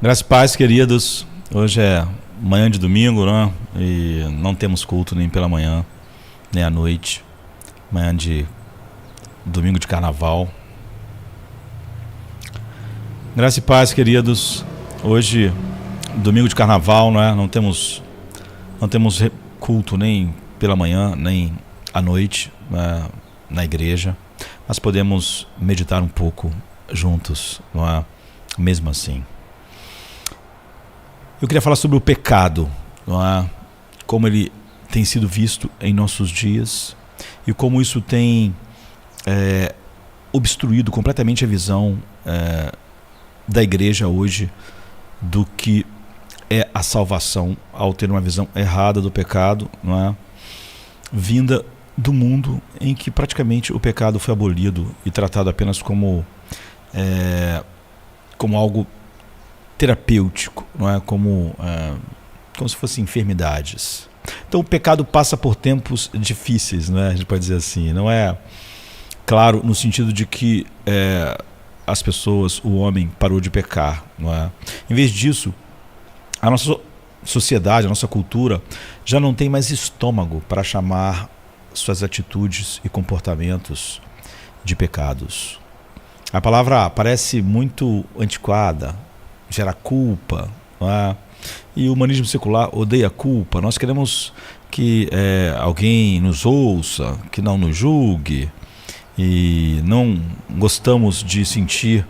Graças e paz, queridos. Hoje é manhã de domingo, né? E não temos culto nem pela manhã, nem à noite. Manhã de domingo de carnaval. Graças e paz, queridos. Hoje, domingo de carnaval, né? Não temos culto nem pela manhã, nem à noite, né? Na igreja. Mas podemos meditar um pouco juntos, não é? Mesmo assim. Eu queria falar sobre o pecado, não é? Como ele tem sido visto em nossos dias e como isso tem obstruído completamente a visão da igreja hoje do que é a salvação, ao ter uma visão errada do pecado, não é? Vinda do mundo em que praticamente o pecado foi abolido e tratado apenas como algo terapêutico, não é? Como se fossem enfermidades. Então o pecado passa por tempos difíceis, não é? A gente pode dizer assim. Não é claro no sentido de que as pessoas, o homem parou de pecar, não é? Em vez disso, a nossa sociedade, a nossa cultura já não tem mais estômago para chamar suas atitudes e comportamentos de pecados. A palavra parece muito antiquada, gera culpa, não é? E o humanismo secular odeia a culpa. Nós queremos que alguém nos ouça, que não nos julgue, e não gostamos de sentir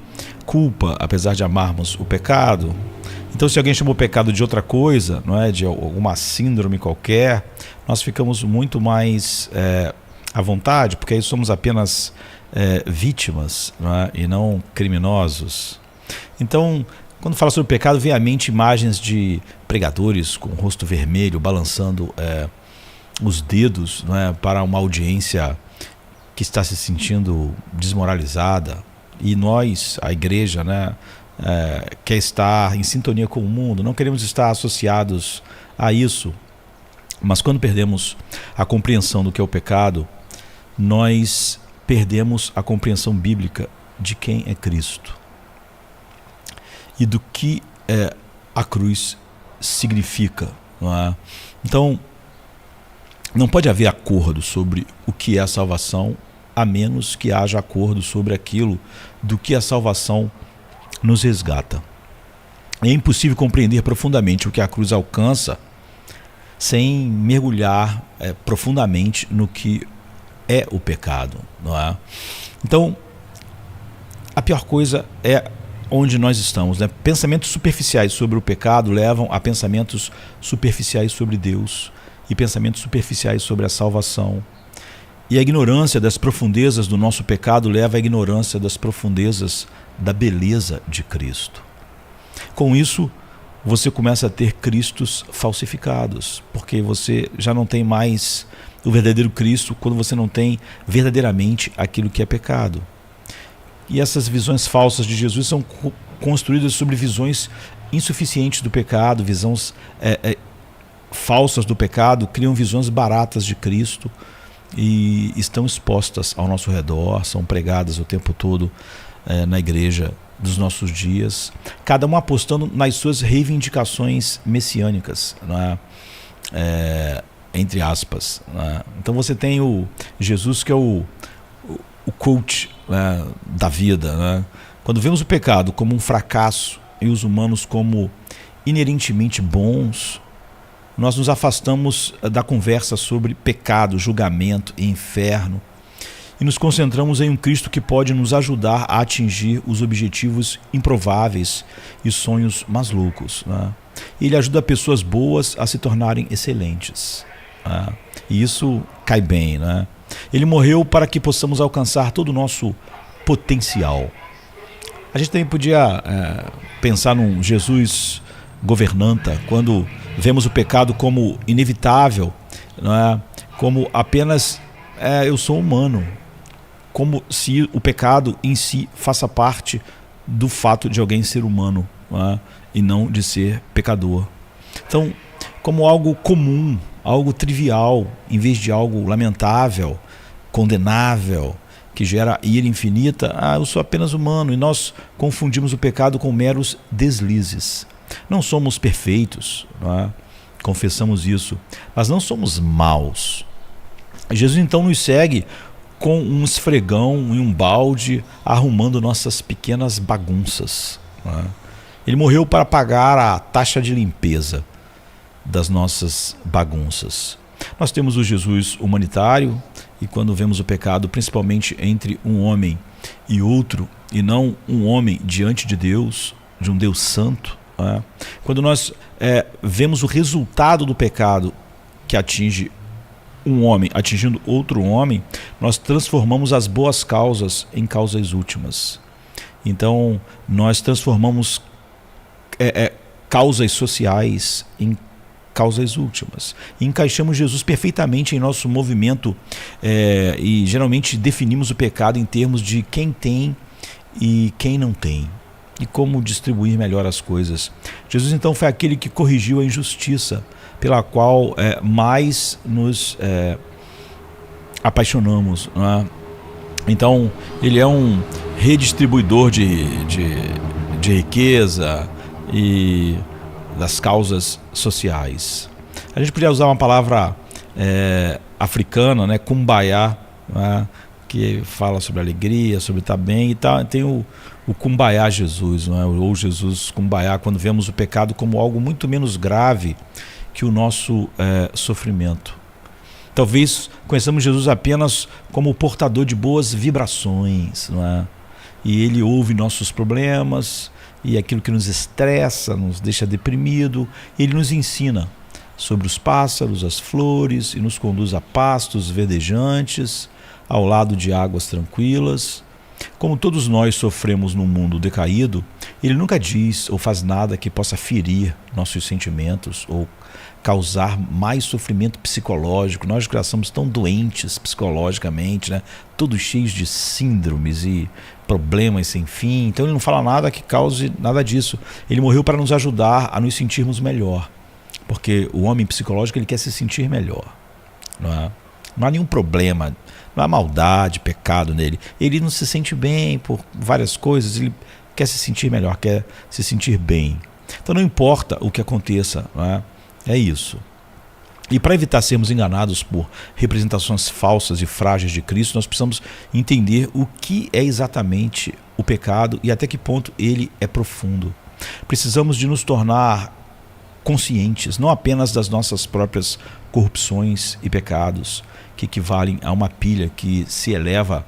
culpa, apesar de amarmos o pecado. Então, se alguém chamou o pecado de outra coisa, não é, de alguma síndrome qualquer, nós ficamos muito mais à vontade, porque aí somos apenas vítimas, não é? E não criminosos. Então, quando fala sobre pecado, vem à mente imagens de pregadores com o rosto vermelho, balançando os dedos, não é, para uma audiência que está se sentindo desmoralizada. E nós, a igreja, né, quer estar em sintonia com o mundo, não queremos estar associados a isso. Mas quando perdemos a compreensão do que é o pecado, nós perdemos a compreensão bíblica de quem é Cristo e do que a cruz significa, não é? Então, não pode haver acordo sobre o que é a salvação, a menos que haja acordo sobre aquilo do que a salvação nos resgata. É impossível compreender profundamente o que a cruz alcança sem mergulhar profundamente no que é o pecado, não é? Então, a pior coisa é onde nós estamos, né? Pensamentos superficiais sobre o pecado levam a pensamentos superficiais sobre Deus e pensamentos superficiais sobre a salvação. E a ignorância das profundezas do nosso pecado leva à ignorância das profundezas da beleza de Cristo. Com isso, você começa a ter cristos falsificados, porque você já não tem mais o verdadeiro Cristo quando você não tem verdadeiramente aquilo que é pecado. E essas visões falsas de Jesus são construídas sobre visões insuficientes do pecado, visões falsas do pecado, criam visões baratas de Cristo e estão expostas ao nosso redor, são pregadas o tempo todo na igreja dos nossos dias, cada um apostando nas suas reivindicações messiânicas, não é? Entre aspas, não é? Então você tem o Jesus, que é o coach, né, da vida, né? Quando vemos o pecado como um fracasso e os humanos como inerentemente bons, nós nos afastamos da conversa sobre pecado, julgamento e inferno e nos concentramos em um Cristo que pode nos ajudar a atingir os objetivos improváveis e sonhos mais loucos, né? Ele ajuda pessoas boas a se tornarem excelentes, né? E isso cai bem, né? Ele morreu para que possamos alcançar todo o nosso potencial. A gente também podia pensar num Jesus governanta, quando vemos o pecado como inevitável, não é? Como apenas eu sou humano, como se o pecado em si faça parte do fato de alguém ser humano, não é? E não de ser pecador. Então, como algo comum, algo trivial, em vez de algo lamentável, condenável que gera ira infinita, eu sou apenas humano, e nós confundimos o pecado com meros deslizes. Não somos perfeitos, não é? Confessamos isso, mas não somos maus. Jesus então nos segue com um esfregão e um balde, arrumando nossas pequenas bagunças, não é? Ele morreu para pagar a taxa de limpeza das nossas bagunças. Nós temos o Jesus humanitário, e quando vemos o pecado, principalmente entre um homem e outro, e não um homem diante de Deus, de um Deus santo, né? Quando nós vemos o resultado do pecado que atinge um homem atingindo outro homem, nós transformamos as boas causas em causas últimas. Então, nós transformamos causas sociais em causas últimas. E encaixamos Jesus perfeitamente em nosso movimento, e geralmente definimos o pecado em termos de quem tem e quem não tem, e como distribuir melhor as coisas. Jesus então foi aquele que corrigiu a injustiça pela qual mais nos apaixonamos, não é? Então ele é um redistribuidor de riqueza e das causas sociais. A gente podia usar uma palavra africana, né, kumbaya, né, que fala sobre alegria, sobre estar bem e tal. Tem o kumbaya Jesus, não é? Ou Jesus kumbaya, quando vemos o pecado como algo muito menos grave que o nosso sofrimento. Talvez conheçamos Jesus apenas como o portador de boas vibrações, não é? E ele ouve nossos problemas e aquilo que nos estressa, nos deixa deprimido. Ele nos ensina sobre os pássaros, as flores, e nos conduz a pastos verdejantes, ao lado de águas tranquilas. Como todos nós sofremos num mundo decaído, ele nunca diz ou faz nada que possa ferir nossos sentimentos ou causar mais sofrimento psicológico. Nós que já somos tão doentes psicologicamente, né? Todos cheios de síndromes e problemas sem fim. Então ele não fala nada que cause nada disso. Ele morreu para nos ajudar a nos sentirmos melhor, porque o homem psicológico, ele quer se sentir melhor, não é? Não há nenhum problema, não há maldade, pecado nele. Ele não se sente bem por várias coisas, ele quer se sentir melhor, quer se sentir bem. Então não importa o que aconteça, não é? É isso. E para evitar sermos enganados por representações falsas e frágeis de Cristo, nós precisamos entender o que é exatamente o pecado e até que ponto ele é profundo. Precisamos de nos tornar conscientes, não apenas das nossas próprias corrupções e pecados, que equivalem a uma pilha que se eleva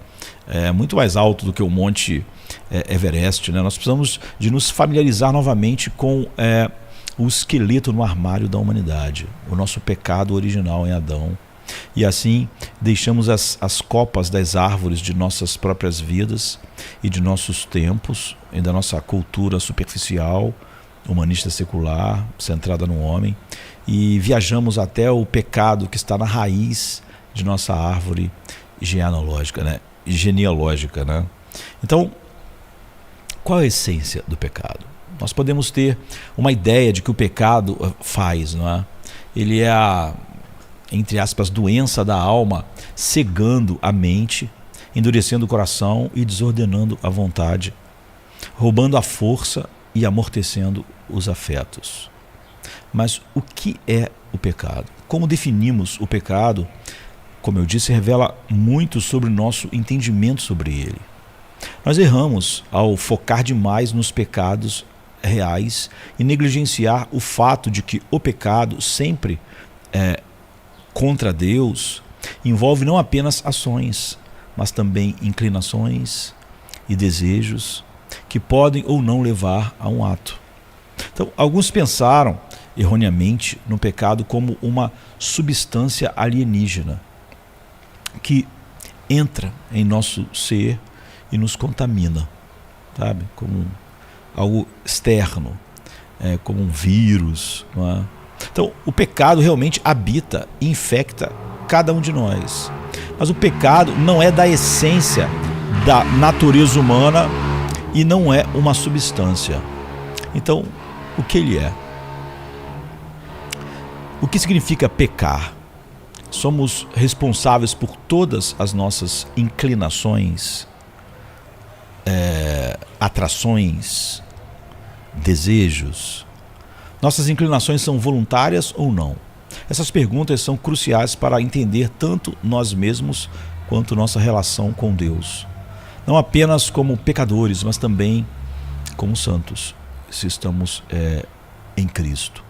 muito mais alto do que o Monte Everest, né? Nós precisamos de nos familiarizar novamente com o esqueleto no armário da humanidade, o nosso pecado original em Adão. E assim deixamos as copas das árvores de nossas próprias vidas e de nossos tempos e da nossa cultura superficial, humanista secular, centrada no homem, e viajamos até o pecado que está na raiz de nossa árvore genealógica, né? Então, qual é a essência do pecado? Nós podemos ter uma ideia de que o pecado faz, não é? Ele é a, entre aspas, doença da alma, cegando a mente, endurecendo o coração e desordenando a vontade, roubando a força e amortecendo os afetos. Mas o que é o pecado? Como definimos o pecado? Como eu disse, revela muito sobre o nosso entendimento sobre ele. Nós erramos ao focar demais nos pecados reais e negligenciar o fato de que o pecado sempre contra Deus envolve não apenas ações, mas também inclinações e desejos que podem ou não levar a um ato. Então, alguns pensaram erroneamente no pecado como uma substância alienígena que entra em nosso ser e nos contamina, sabe? Como algo externo, como um vírus, não é? Então, o pecado realmente habita e infecta cada um de nós. Mas o pecado não é da essência da natureza humana e não é uma substância. Então, o que ele é? O que significa pecar? somos responsáveis por todas as nossas inclinações, atrações, desejos? Nossas inclinações são voluntárias ou não? Essas perguntas são cruciais para entender tanto nós mesmos quanto nossa relação com Deus. Não apenas como pecadores, mas também como santos, se estamos em Cristo.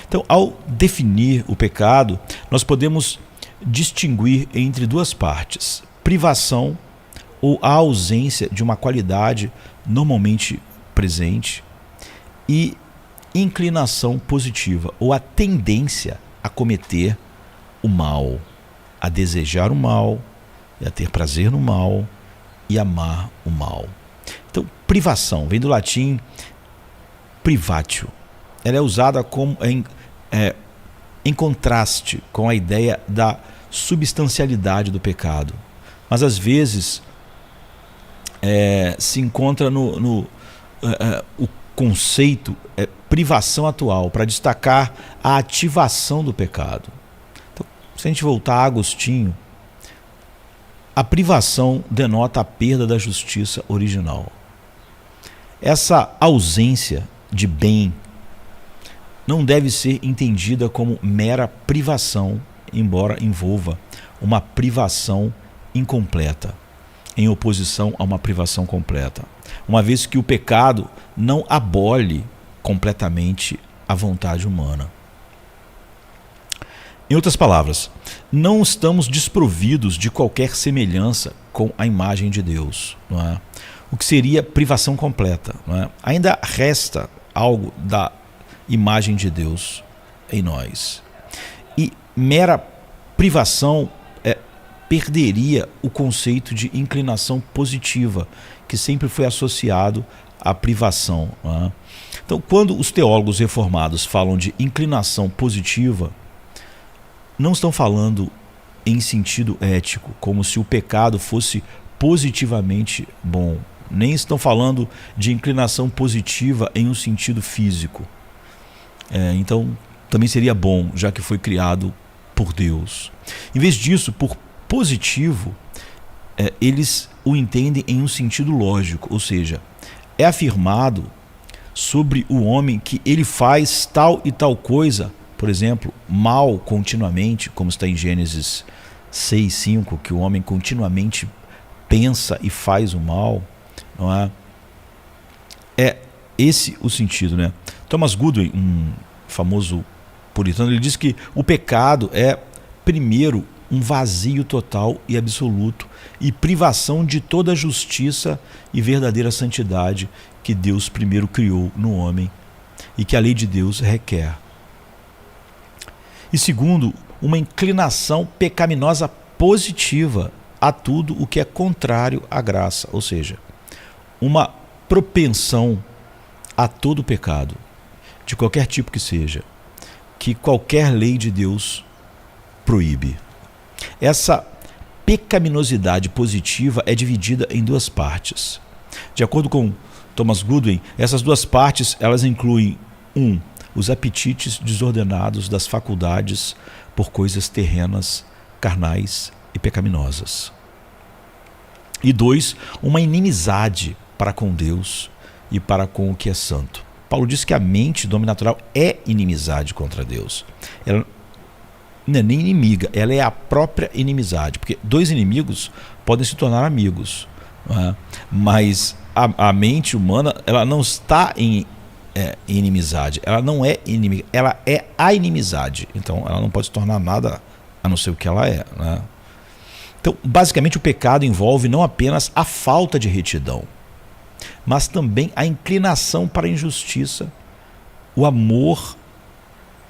Então, ao definir o pecado, nós podemos distinguir entre duas partes: privação ou a ausência de uma qualidade normalmente presente, e inclinação positiva ou a tendência a cometer o mal, a desejar o mal, e a ter prazer no mal e amar o mal. Então, privação vem do latim privatio. Ela é usada como em contraste com a ideia da substancialidade do pecado, mas às vezes se encontra o conceito privação atual para destacar a ativação do pecado. Então, se a gente voltar a Agostinho, a privação denota a perda da justiça original. Essa ausência de bem não deve ser entendida como mera privação, embora envolva uma privação incompleta, em oposição a uma privação completa, uma vez que o pecado não abole completamente a vontade humana. Em outras palavras, não estamos desprovidos de qualquer semelhança com a imagem de Deus, não é? O que seria privação completa, não é? Ainda resta algo da imagem de Deus em nós. E mera privação perderia o conceito de inclinação positiva, que sempre foi associado à privação, não é? Então, quando os teólogos reformados falam de inclinação positiva, não estão falando em sentido ético, como se o pecado fosse positivamente bom. Nem estão falando de inclinação positiva em um sentido físico. Então, também seria bom, já que foi criado por Deus. Em vez disso, por positivo, eles o entendem em um sentido lógico, ou seja, é afirmado sobre o homem que ele faz tal e tal coisa, por exemplo, mal continuamente, como está em Gênesis 6:5, que o homem continuamente pensa e faz o mal, não é? É esse o sentido, né? Thomas Goodwin, um famoso puritano, ele diz que o pecado é, primeiro, um vazio total e absoluto e privação de toda a justiça e verdadeira santidade que Deus primeiro criou no homem e que a lei de Deus requer. E segundo, uma inclinação pecaminosa positiva a tudo o que é contrário à graça, ou seja, uma propensão a todo pecado, de qualquer tipo que seja, que qualquer lei de Deus proíbe. Essa pecaminosidade positiva é dividida em duas partes. De acordo com Thomas Goodwin, essas duas partes elas incluem 1. Os apetites desordenados das faculdades por coisas terrenas, carnais e pecaminosas. E 2. Uma inimizade para com Deus e para com o que é santo. Paulo diz que a mente do homem natural é inimizade contra Deus. Ela não é nem inimiga, ela é a própria inimizade, porque dois inimigos podem se tornar amigos, não é? Mas a mente humana ela não está em inimizade, ela não é inimiga, ela é a inimizade, então ela não pode se tornar nada a não ser o que ela é, né? Então, basicamente, o pecado envolve não apenas a falta de retidão, mas também a inclinação para a injustiça, o amor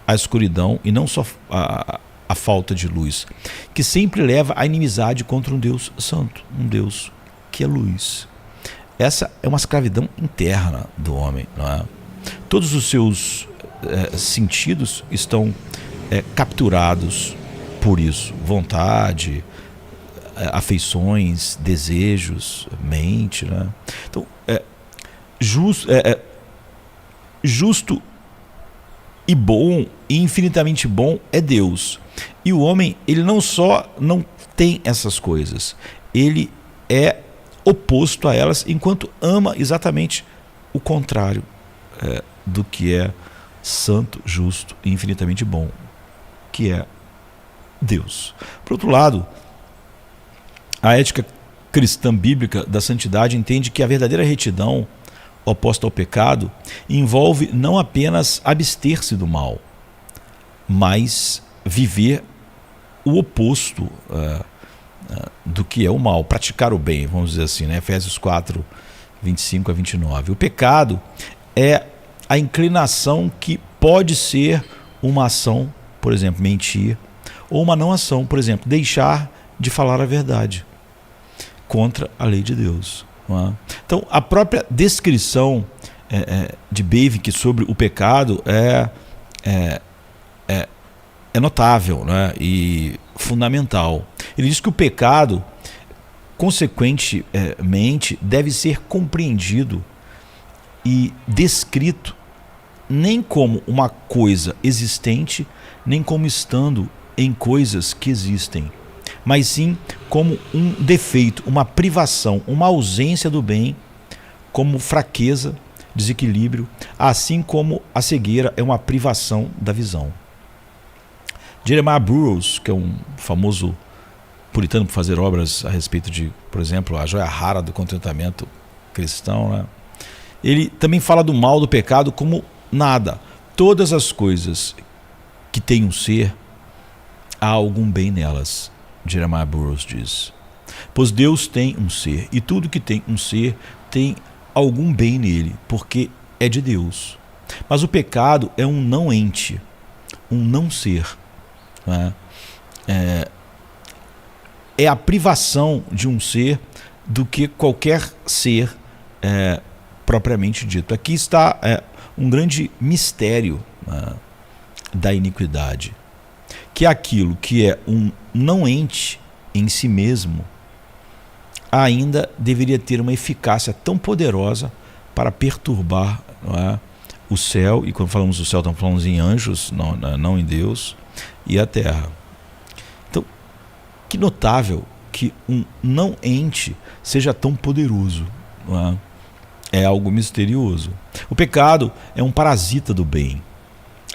à escuridão e não só a falta de luz, que sempre leva à inimizade contra um Deus santo, um Deus que é luz. Essa é uma escravidão interna do homem, não é? Todos os seus sentidos estão capturados por isso, vontade, afeições, desejos, mente, né? Então, justo e bom e infinitamente bom é Deus. E o homem, ele não só não tem essas coisas, ele é oposto a elas, enquanto ama exatamente o contrário do que é santo, justo e infinitamente bom, que é Deus. Por outro lado, a ética cristã bíblica da santidade entende que a verdadeira retidão, oposta ao pecado, envolve não apenas abster-se do mal, mas viver o oposto do que é o mal, praticar o bem, vamos dizer assim, né? Efésios 4, 25 a 29. O pecado é a inclinação que pode ser uma ação, por exemplo, mentir, ou uma não ação, por exemplo, deixar de falar a verdade contra a lei de Deus. Não é? Então, a própria descrição de Bavinck sobre o pecado é notável, né? E fundamental. Ele diz que o pecado, consequentemente, deve ser compreendido e descrito nem como uma coisa existente, nem como estando em coisas que existem, mas sim como um defeito, uma privação, uma ausência do bem, como fraqueza, desequilíbrio, assim como a cegueira é uma privação da visão. Jeremiah Burroughs, que é um famoso puritano por fazer obras a respeito de, por exemplo, a joia rara do contentamento cristão, né? Ele também fala do mal do pecado como nada. Todas as coisas que têm um ser, há algum bem nelas, Jeremiah Burroughs diz. Pois Deus tem um ser, e tudo que tem um ser tem algum bem nele, porque é de Deus. Mas o pecado é um não ente, um não ser. Né? É a privação de um ser do que qualquer ser propriamente dito. Aqui está um grande mistério da iniquidade, que é aquilo que é um não ente em si mesmo ainda deveria ter uma eficácia tão poderosa para perturbar, não é, o céu, e quando falamos do céu estamos falando em anjos, não em Deus, e a terra. Então, que notável que um não ente seja tão poderoso, não é? É algo misterioso. O pecado é um parasita do bem,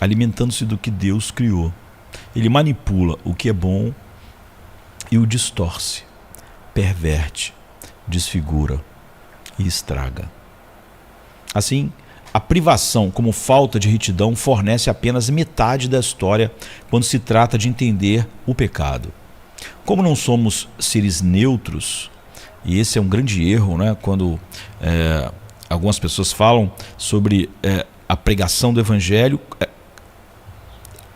alimentando-se do que Deus criou. Ele manipula o que é bom e o distorce, perverte, desfigura e estraga. Assim, a privação como falta de retidão fornece apenas metade da história quando se trata de entender o pecado. Como não somos seres neutros, e esse é um grande erro, né, quando algumas pessoas falam sobre a pregação do evangelho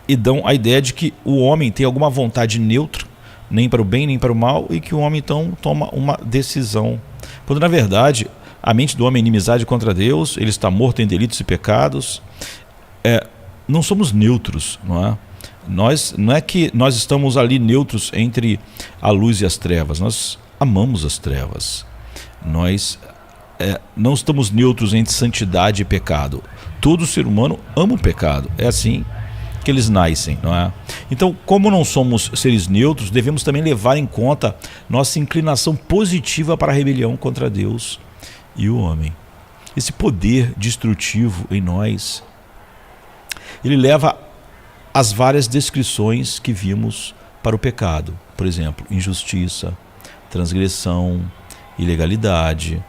e dão a ideia de que o homem tem alguma vontade neutra, nem para o bem nem para o mal, e que o homem então toma uma decisão. Quando na verdade a mente do homem é inimizade contra Deus, ele está morto em delitos e pecados. Não somos neutros, não é? Não é que nós estamos ali neutros entre a luz e as trevas, nós amamos as trevas. Nós não estamos neutros entre santidade e pecado. Todo ser humano ama o pecado, é assim que eles nascem, não é? Então, como não somos seres neutros, devemos também levar em conta nossa inclinação positiva para a rebelião contra Deus e o homem. Esse poder destrutivo em nós, ele leva às várias descrições que vimos para o pecado. Por exemplo, injustiça, transgressão, ilegalidade.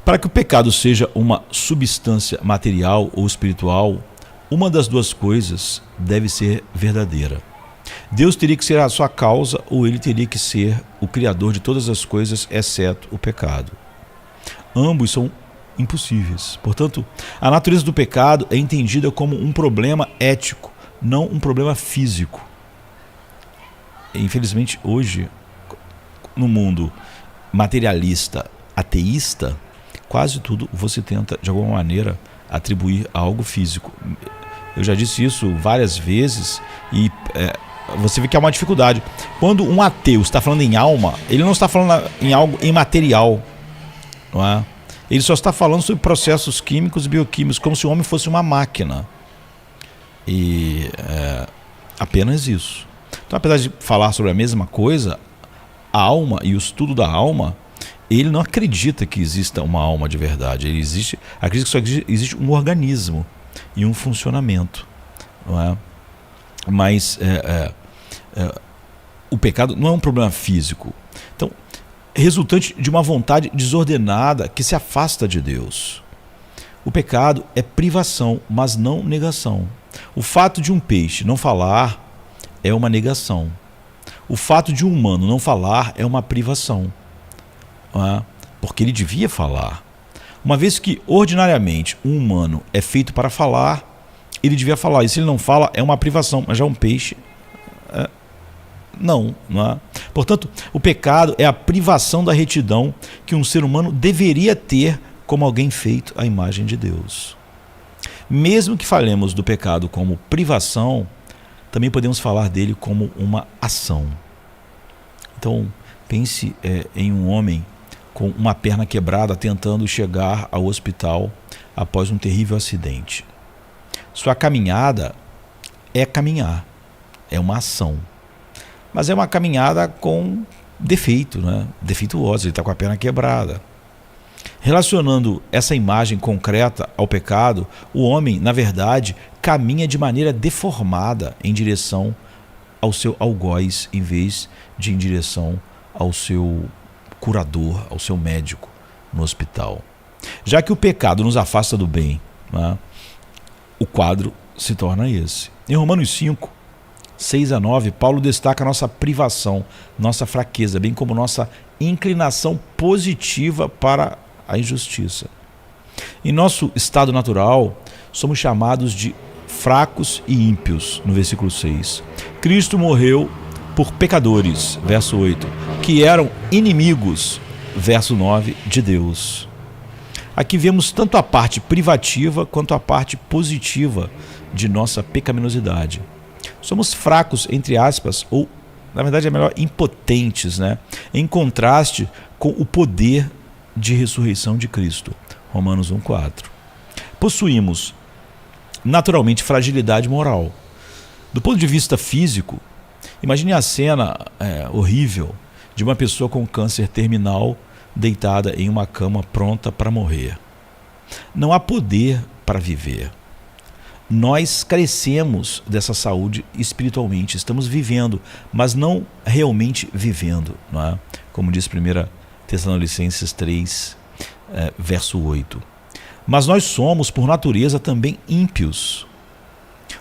Para que o pecado seja uma substância material ou espiritual, uma das duas coisas deve ser verdadeira. Deus teria que ser a sua causa, ou ele teria que ser o criador de todas as coisas, exceto o pecado. Ambos são impossíveis. Portanto, a natureza do pecado é entendida como um problema ético, não um problema físico. Infelizmente, hoje, no mundo materialista, ateísta, quase tudo você tenta, de alguma maneira, atribuir a algo físico. Eu já disse isso várias vezes e você vê que há uma dificuldade. Quando um ateu está falando em alma, ele não está falando em algo imaterial, não é? Ele só está falando sobre processos químicos e bioquímicos, como se o homem fosse uma máquina. E apenas isso. Então, apesar de falar sobre a mesma coisa, a alma e o estudo da alma, ele não acredita que exista uma alma de verdade. Ele acredita que só existe um organismo e um funcionamento, não é? Mas o pecado não é um problema físico. Então, resultante de uma vontade desordenada que se afasta de Deus. O pecado é privação, mas não negação. O fato de um peixe não falar é uma negação. O fato de um humano não falar é uma privação, não é? Porque ele devia falar. Uma vez que, ordinariamente, um humano é feito para falar, ele devia falar. E se ele não fala, é uma privação. Mas já um peixe, não é? Portanto, o pecado é a privação da retidão que um ser humano deveria ter como alguém feito à imagem de Deus. Mesmo que falemos do pecado como privação, também podemos falar dele como uma ação. Então, pense em um homem com uma perna quebrada tentando chegar ao hospital após um terrível acidente. Sua caminhada é caminhar, é uma ação. Mas é uma caminhada com defeito, né? Defeituosa, ele está com a perna quebrada. Relacionando essa imagem concreta ao pecado, o homem, na verdade, caminha de maneira deformada em direção ao seu algoz, em vez de em direção ao seu curador, ao seu médico no hospital. Já que o pecado nos afasta do bem, né, o quadro se torna esse. Em Romanos 5, 6 a 9, Paulo destaca nossa privação, nossa fraqueza, bem como nossa inclinação positiva para a injustiça. Em nosso estado natural, somos chamados de fracos e ímpios, no versículo 6. Cristo morreu por pecadores, verso 8, que eram inimigos, verso 9, de Deus. Aqui vemos tanto a parte privativa quanto a parte positiva de nossa pecaminosidade. Somos fracos, entre aspas, ou, na verdade é melhor, impotentes, né? Em contraste com o poder de ressurreição de Cristo. Romanos 1,4. Possuímos, naturalmente, fragilidade moral. Do ponto de vista físico, imagine a cena horrível de uma pessoa com câncer terminal deitada em uma cama pronta para morrer. Não há poder para viver. Nós carecemos dessa saúde espiritualmente. Estamos vivendo, mas não realmente vivendo, não é? Como diz 1 Tessalonicenses 3, verso 8. Mas nós somos, por natureza, também ímpios.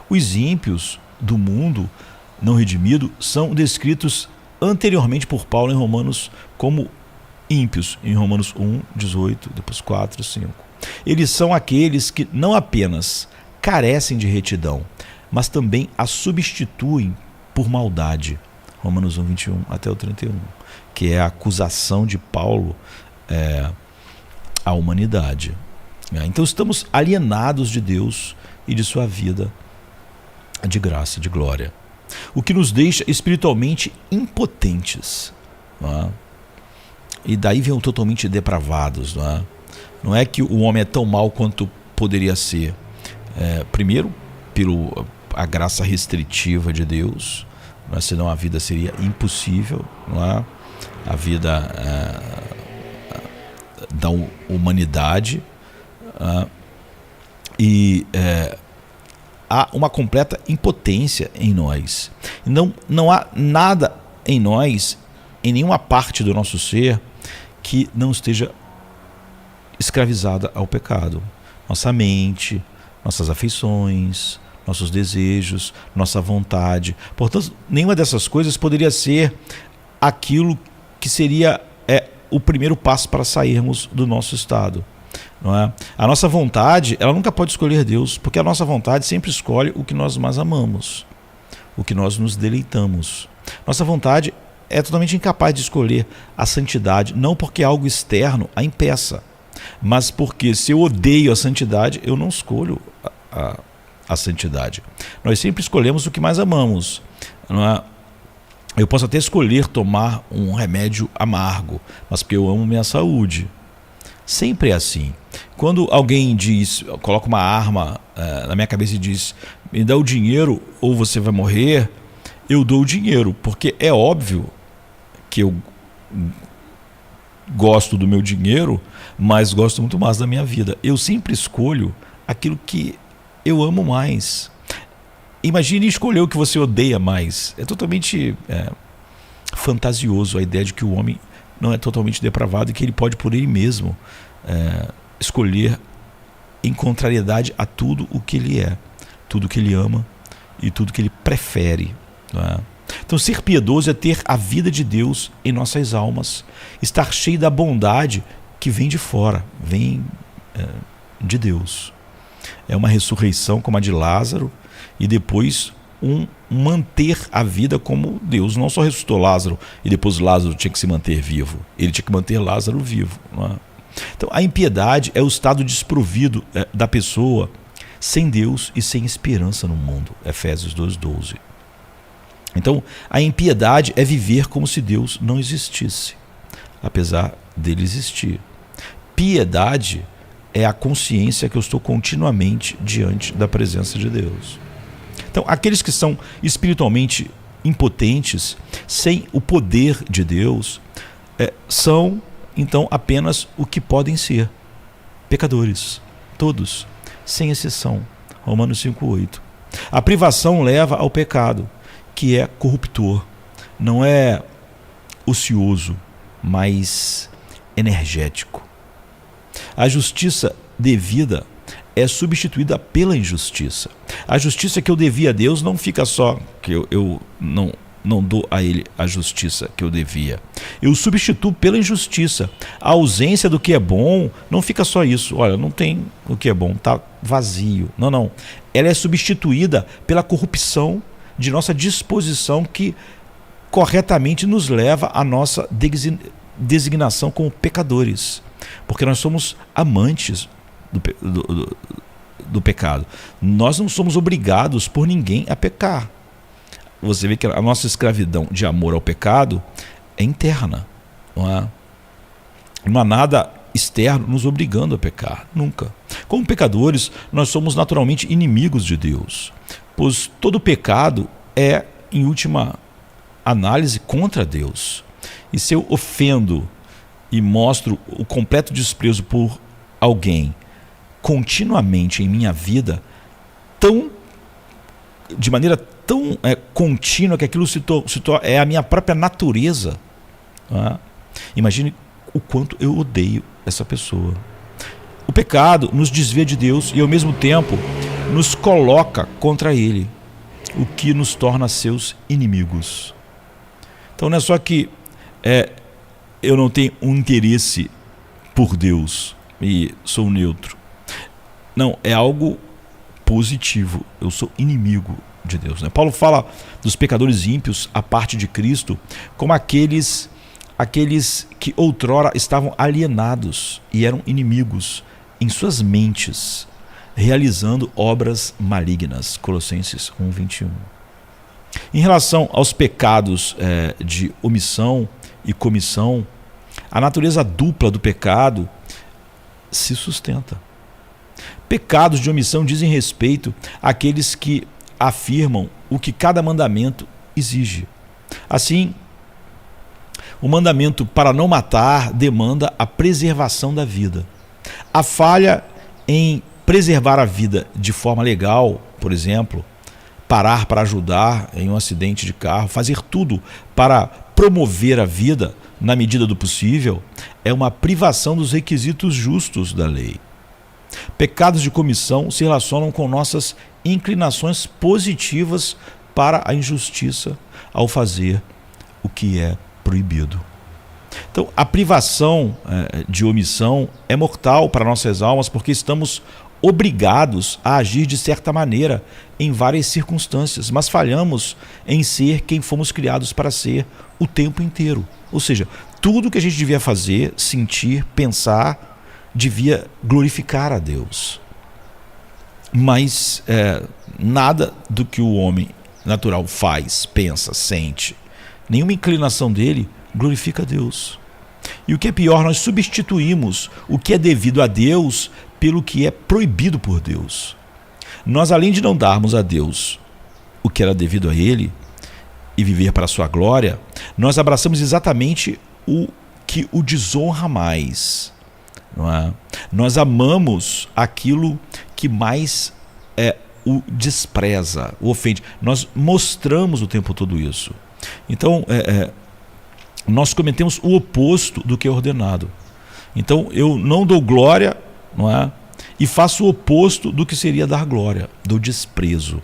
Os ímpios do mundo não redimido são descritos anteriormente por Paulo em Romanos como ímpios, em Romanos 1, 18, depois 4, 5. Eles são aqueles que não apenas carecem de retidão, mas também a substituem por maldade. Romanos 1, 21 até o 31, que é a acusação de Paulo à humanidade. Então estamos alienados de Deus e de sua vida de graça, de glória, o que nos deixa espiritualmente impotentes, não é? E daí vem o totalmente depravados, não é? Não é que o homem é tão mau quanto poderia ser. Primeiro, pela graça restritiva de Deus, não é? Senão a vida seria impossível, não é? A vida da humanidade, há uma completa impotência em nós. Não há nada em nós, em nenhuma parte do nosso ser, que não esteja escravizada ao pecado. Nossa mente, nossas afeições, nossos desejos, nossa vontade. Portanto, nenhuma dessas coisas poderia ser aquilo que seria o primeiro passo para sairmos do nosso estado. Não é? A nossa vontade, ela nunca pode escolher Deus, porque a nossa vontade sempre escolhe o que nós mais amamos, o que nós nos deleitamos. Nossa vontade é totalmente incapaz de escolher a santidade, não porque algo externo a impeça, mas porque se eu odeio a santidade, eu não escolho a santidade. Nós sempre escolhemos o que mais amamos, não é? Eu posso até escolher tomar um remédio amargo, mas porque eu amo minha saúde. Sempre é assim. Quando alguém coloca uma arma na minha cabeça e diz, me dá o dinheiro ou você vai morrer, eu dou o dinheiro, porque é óbvio que eu gosto do meu dinheiro, mas gosto muito mais da minha vida. Eu sempre escolho aquilo que eu amo mais. Imagine escolher o que você odeia mais. É totalmente fantasioso a ideia de que o homem não é totalmente depravado e que ele pode por ele mesmo escolher em contrariedade a tudo o que ele é, tudo o que ele ama e tudo que ele prefere. Não é? Então, ser piedoso é ter a vida de Deus em nossas almas, estar cheio da bondade que vem de fora, vem de Deus. É uma ressurreição como a de Lázaro e depois manter a vida como Deus. Não só ressuscitou Lázaro e depois Lázaro tinha que se manter vivo, ele tinha que manter Lázaro vivo. Não é? Então, a impiedade é o estado desprovido da pessoa sem Deus e sem esperança no mundo. Efésios 2:12. Então, a impiedade é viver como se Deus não existisse, apesar dele existir. Piedade é a consciência que eu estou continuamente diante da presença de Deus. Então, aqueles que são espiritualmente impotentes, sem o poder de Deus, são, então, apenas o que podem ser: pecadores, todos, sem exceção. Romanos 5:8. A privação leva ao pecado, que é corruptor, não é ocioso, mas energético. A justiça devida é substituída pela injustiça. A justiça que eu devia a Deus não fica só que eu não dou a ele a justiça que eu devia. Eu substituo pela injustiça. A ausência do que é bom não fica só isso. Olha, não tem o que é bom, está vazio. Não. Ela é substituída pela corrupção de nossa disposição que corretamente nos leva à nossa designação como pecadores. Porque nós somos amantes do pecado. Nós não somos obrigados por ninguém a pecar. Você vê que a nossa escravidão de amor ao pecado é interna. Não há nada externo nos obrigando a pecar. Nunca. Como pecadores, nós somos naturalmente inimigos de Deus. Pois todo pecado é, em última análise, contra Deus. E se eu ofendo e mostro o completo desprezo por alguém continuamente em minha vida, de maneira tão contínua que aquilo é a minha própria natureza, imagine o quanto eu odeio essa pessoa. O pecado nos desvia de Deus e ao mesmo tempo nos coloca contra Ele, o que nos torna seus inimigos. Então não é só que eu não tenho um interesse por Deus e sou neutro. Não, é algo positivo. Eu sou inimigo de Deus. Paulo fala dos pecadores ímpios à parte de Cristo como aqueles que outrora estavam alienados e eram inimigos em suas mentes, realizando obras malignas. Colossenses 1:21. Em relação aos pecados de omissão e comissão, a natureza dupla do pecado se sustenta. Pecados de omissão dizem respeito àqueles que afirmam o que cada mandamento exige. Assim, o mandamento para não matar demanda a preservação da vida. A falha em preservar a vida de forma legal, por exemplo, parar para ajudar em um acidente de carro, fazer tudo para promover a vida na medida do possível, é uma privação dos requisitos justos da lei. Pecados de comissão se relacionam com nossas inclinações positivas para a injustiça ao fazer o que é proibido. Então, a privação de omissão é mortal para nossas almas porque estamos obrigados a agir de certa maneira em várias circunstâncias, mas falhamos em ser quem fomos criados para ser o tempo inteiro. Ou seja, tudo que a gente devia fazer, sentir, pensar, devia glorificar a Deus. Mas nada do que o homem natural faz, pensa, sente, nenhuma inclinação dele glorifica a Deus. E o que é pior, nós substituímos o que é devido a Deus pelo que é proibido por Deus. Nós, além de não darmos a Deus o que era devido a Ele e viver para a sua glória, nós abraçamos exatamente o que o desonra mais. Não é? Nós amamos aquilo que mais o despreza, o ofende. Nós mostramos o tempo todo isso. Então, nós cometemos o oposto do que é ordenado. Então, eu não dou glória, não é? E faço o oposto do que seria dar glória, do desprezo.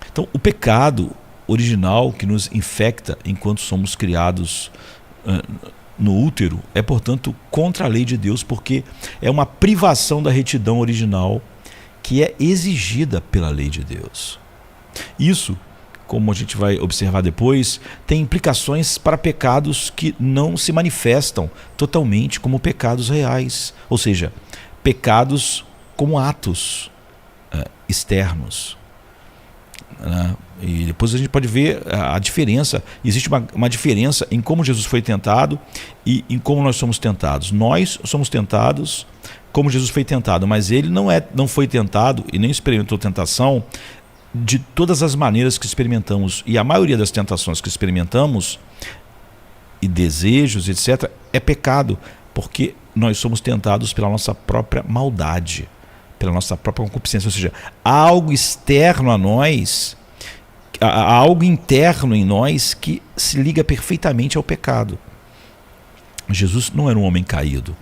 Então, o pecado original que nos infecta enquanto somos criados no útero é, portanto, contra a lei de Deus, porque é uma privação da retidão original que é exigida pela lei de Deus. Isso, como a gente vai observar depois, tem implicações para pecados que não se manifestam totalmente como pecados reais, ou seja, pecados como atos externos. E depois a gente pode ver a diferença. Existe uma diferença em como Jesus foi tentado e em como nós somos tentados. Nós somos tentados como Jesus foi tentado, mas ele não foi tentado e nem experimentou tentação de todas as maneiras que experimentamos. E a maioria das tentações que experimentamos e desejos, etc., é pecado, porque nós somos tentados pela nossa própria maldade, pela nossa própria concupiscência. Ou seja, há algo externo a nós, há algo interno em nós que se liga perfeitamente ao pecado. Jesus não era um homem caído,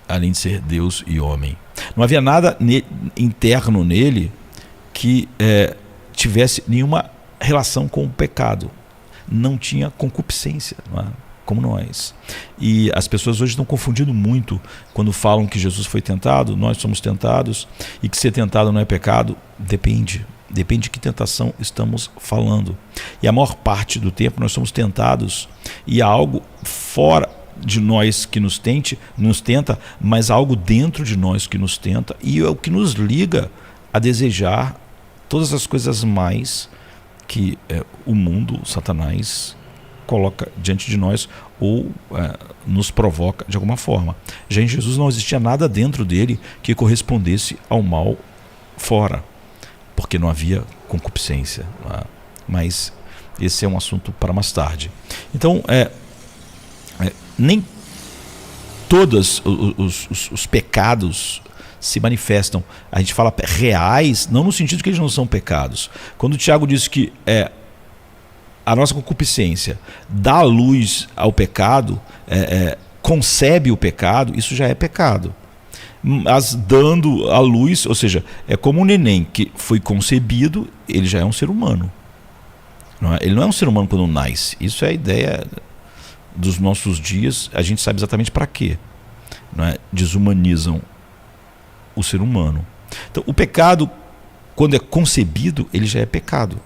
além de ser Deus e homem. Não havia nada interno nele que tivesse nenhuma relação com o pecado. Não tinha concupiscência, não é? Como nós. E as pessoas hoje estão confundindo muito quando falam que Jesus foi tentado, nós somos tentados, e que ser tentado não é pecado. Depende de que tentação estamos falando. E a maior parte do tempo nós somos tentados e há algo fora de nós que nos tenta, mas há algo dentro de nós que nos tenta, e é o que nos liga a desejar todas as coisas mais que o mundo, Satanás, coloca diante de nós ou nos provoca de alguma forma. Já em Jesus não existia nada dentro dele que correspondesse ao mal fora, porque não havia concupiscência. Mas esse é um assunto para mais tarde. Então, nem todos os pecados se manifestam. A gente fala reais, não no sentido que eles não são pecados. Quando o Tiago diz que a nossa concupiscência dá luz ao pecado, concebe o pecado, isso já é pecado. Mas dando a luz, ou seja, é como um neném que foi concebido, ele já é um ser humano. Ele não é um ser humano quando nasce. Isso é a ideia dos nossos dias, a gente sabe exatamente para quê. Desumanizam o ser humano. Então, o pecado, quando é concebido, ele já é pecado.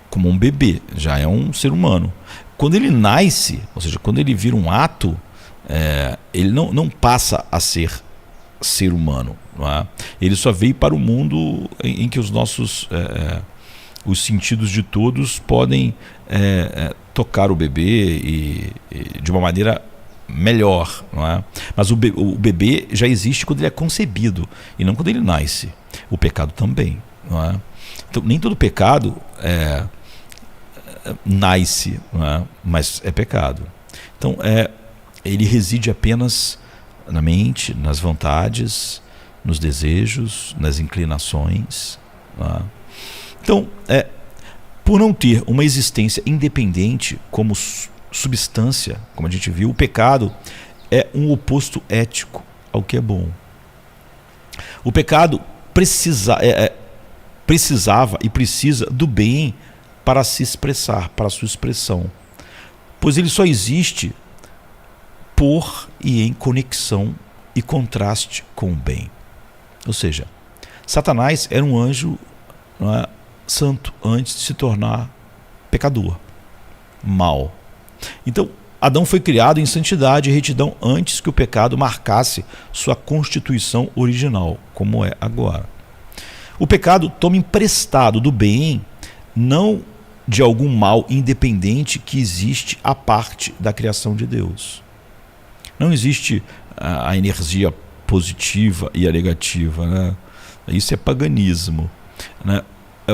Como um bebê, já é um ser humano. Quando ele nasce, ou seja, quando ele vira um ato, ele não passa a ser humano. Não é? Ele só veio para o mundo em que os nossos os sentidos de todos podem tocar o bebê e de uma maneira melhor, não é? Mas o bebê já existe quando ele é concebido e não quando ele nasce. O pecado também, não é? Então, nem todo pecado nasce, não é? Mas é pecado. Então, ele reside apenas na mente, nas vontades, nos desejos, nas inclinações, não é? Então, por não ter uma existência independente como substância, como a gente viu, o pecado é um oposto ético ao que é bom. O pecado precisava e precisa do bem para se expressar, para a sua expressão, pois ele só existe por e em conexão e contraste com o bem. Ou seja, Satanás era um anjo, não é, santo antes de se tornar pecador, mau. Então, Adão foi criado em santidade e retidão antes que o pecado marcasse sua constituição original, como é agora. O pecado toma emprestado do bem, não de algum mal independente que existe à parte da criação de Deus. Não existe a energia positiva e a negativa, né? Isso é paganismo, né?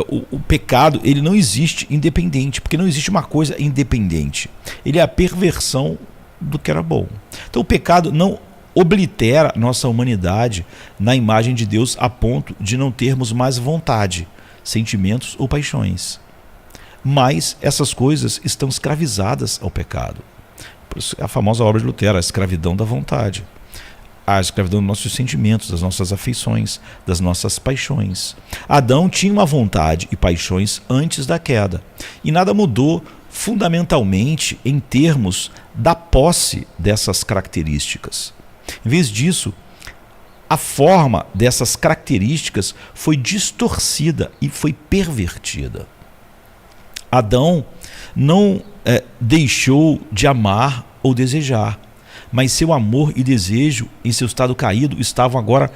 O pecado, ele não existe independente, porque não existe uma coisa independente. Ele é a perversão do que era bom. Então o pecado não oblitera nossa humanidade na imagem de Deus a ponto de não termos mais vontade, sentimentos ou paixões. Mas essas coisas estão escravizadas ao pecado. Por isso é a famosa obra de Lutero, a escravidão da vontade. A escravidão dos nossos sentimentos, das nossas afeições, das nossas paixões. Adão tinha uma vontade e paixões antes da queda. E nada mudou fundamentalmente em termos da posse dessas características. Em vez disso, a forma dessas características foi distorcida e foi pervertida. Adão não deixou de amar ou desejar, mas seu amor e desejo em seu estado caído estavam agora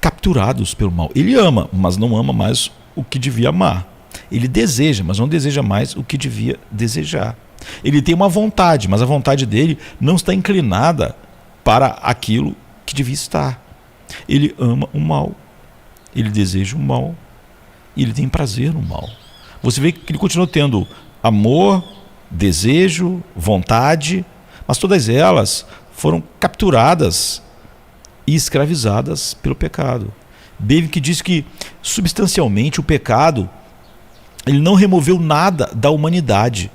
capturados pelo mal. Ele ama, mas não ama mais o que devia amar. Ele deseja, mas não deseja mais o que devia desejar. Ele tem uma vontade, mas a vontade dele não está inclinada para aquilo que devia estar. Ele ama o mal, ele deseja o mal e ele tem prazer no mal. Você vê que ele continua tendo amor, desejo, vontade, mas todas elas foram capturadas e escravizadas pelo pecado. Bavinck que diz que substancialmente o pecado ele não removeu nada da humanidade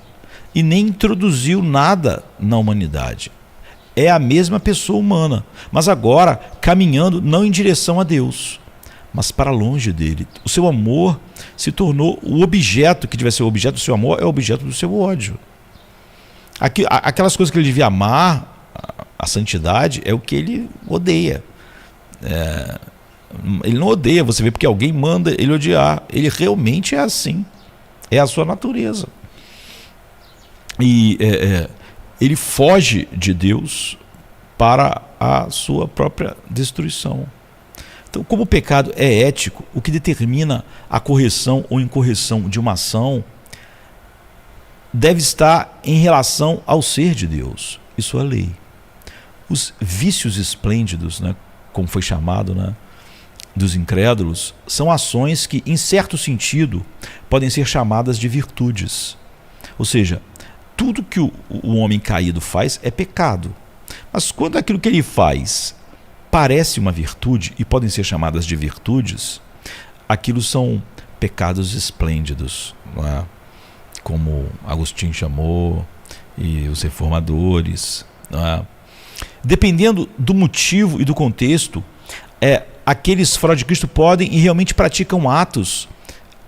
e nem introduziu nada na humanidade. É a mesma pessoa humana, mas agora caminhando não em direção a Deus, mas para longe dele. O seu amor se tornou o objeto que devia ser o objeto do seu amor, é o objeto do seu ódio. Aquelas coisas que ele devia amar, a santidade, é o que ele odeia. Ele não odeia, você vê, porque alguém manda ele odiar. Ele realmente é assim. É a sua natureza. E ele foge de Deus para a sua própria destruição. Então, como o pecado é ético, o que determina a correção ou incorreção de uma ação deve estar em relação ao ser de Deus e sua lei. Os vícios esplêndidos, né, como foi chamado, né, dos incrédulos, são ações que, em certo sentido, podem ser chamadas de virtudes. Ou seja, tudo que o homem caído faz é pecado. Mas quando aquilo que ele faz parece uma virtude e podem ser chamadas de virtudes, aquilo são pecados esplêndidos, não é? Como Agostinho chamou, e os reformadores, não é? Dependendo do motivo e do contexto, aqueles fora de Cristo podem e realmente praticam atos,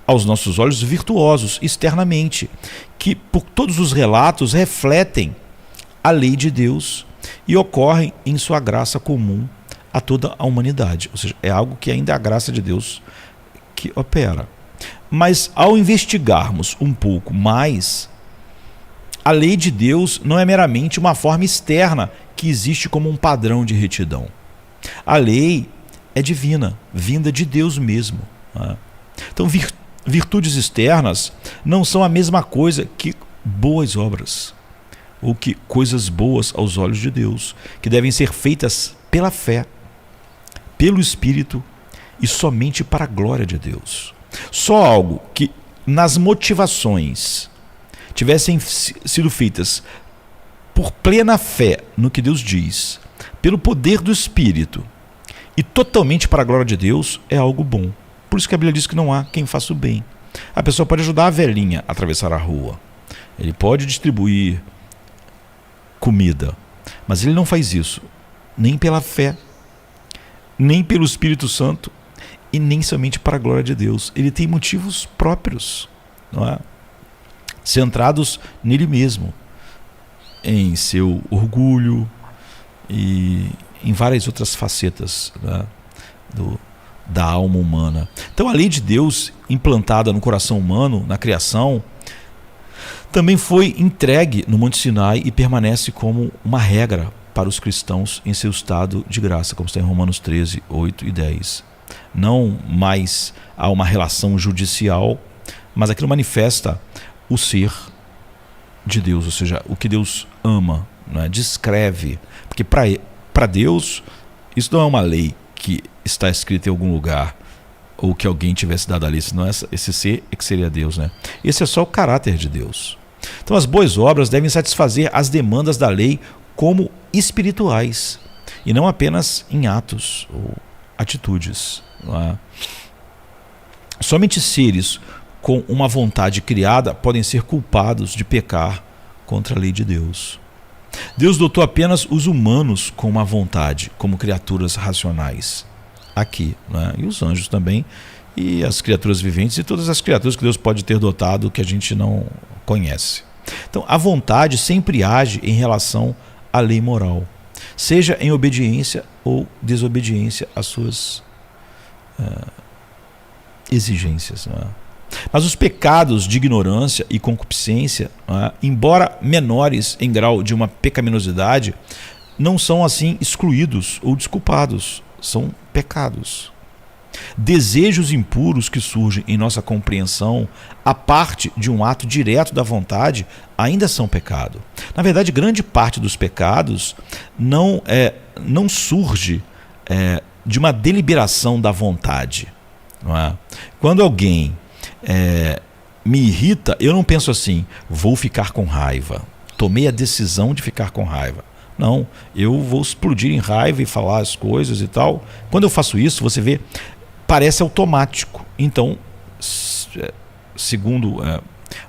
aos nossos olhos, virtuosos, externamente, que por todos os relatos refletem a lei de Deus e ocorrem em sua graça comum a toda a humanidade. Ou seja, é algo que ainda é a graça de Deus que opera. Mas ao investigarmos um pouco mais, a lei de Deus não é meramente uma forma externa que existe como um padrão de retidão. A lei é divina, vinda de Deus mesmo, né? Então, virtudes externas não são a mesma coisa que boas obras, ou que coisas boas aos olhos de Deus, que devem ser feitas pela fé, pelo Espírito e somente para a glória de Deus. Só algo que nas motivações tivessem sido feitas por plena fé no que Deus diz, pelo poder do Espírito e totalmente para a glória de Deus, é algo bom. Por isso que a Bíblia diz que não há quem faça o bem. A pessoa pode ajudar a velhinha a atravessar a rua, ele pode distribuir comida, mas ele não faz isso nem pela fé, nem pelo Espírito Santo e nem somente para a glória de Deus. Ele tem motivos próprios, não é? Centrados nele mesmo, em seu orgulho e em várias outras facetas, né, da alma humana. Então a lei de Deus implantada no coração humano, na criação, também foi entregue no Monte Sinai e permanece como uma regra para os cristãos em seu estado de graça, como está em Romanos 13, 8 e 10. Não mais há uma relação judicial, mas aquilo manifesta o ser de Deus, ou seja, o que Deus ama, né? Descreve, porque para Deus isso não é uma lei que está escrita em algum lugar ou que alguém tivesse dado ali, senão esse ser é que seria Deus, né? Esse é só o caráter de Deus. Então as boas obras devem satisfazer as demandas da lei como espirituais e não apenas em atos ou atitudes, não é? Somente seres com uma vontade criada podem ser culpados de pecar contra a lei de Deus. Deus dotou apenas os humanos com uma vontade, como criaturas racionais, aqui, né? E os anjos também, e as criaturas viventes e todas as criaturas que Deus pode ter dotado que a gente não conhece. Então, a vontade sempre age em relação à lei moral, seja em obediência ou desobediência às suas exigências, não é? Mas os pecados de ignorância e concupiscência, embora menores em grau de uma pecaminosidade, não são assim excluídos ou desculpados, são pecados. Desejos impuros que surgem em nossa compreensão, a parte de um ato direto da vontade, ainda são pecado. Na verdade, grande parte dos pecados não surge de uma deliberação da vontade, não é? Quando alguém me irrita, eu não penso assim, vou ficar com raiva, tomei a decisão de ficar com raiva. Não, eu vou explodir em raiva e falar as coisas e tal. Quando eu faço isso, você vê, parece automático. Então, segundo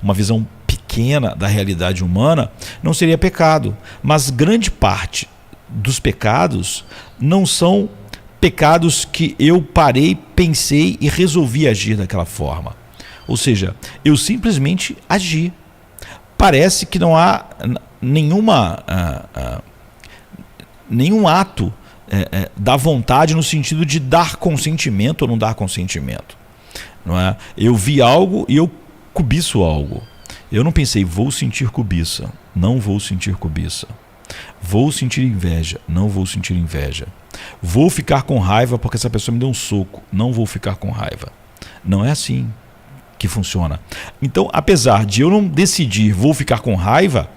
uma visão pequena da realidade humana, não seria pecado. Mas grande parte dos pecados não são pecados que eu parei, pensei e resolvi agir daquela forma. Ou seja, eu simplesmente agi. Parece que não há nenhum ato da vontade no sentido de dar consentimento ou não dar consentimento, não é? Eu vi algo e eu cobiço algo. Eu não pensei, vou sentir cobiça, não vou sentir cobiça. Vou sentir inveja, não vou sentir inveja. Vou ficar com raiva porque essa pessoa me deu um soco, não vou ficar com raiva. Não é assim que funciona. Então, apesar de eu não decidir vou ficar com raiva,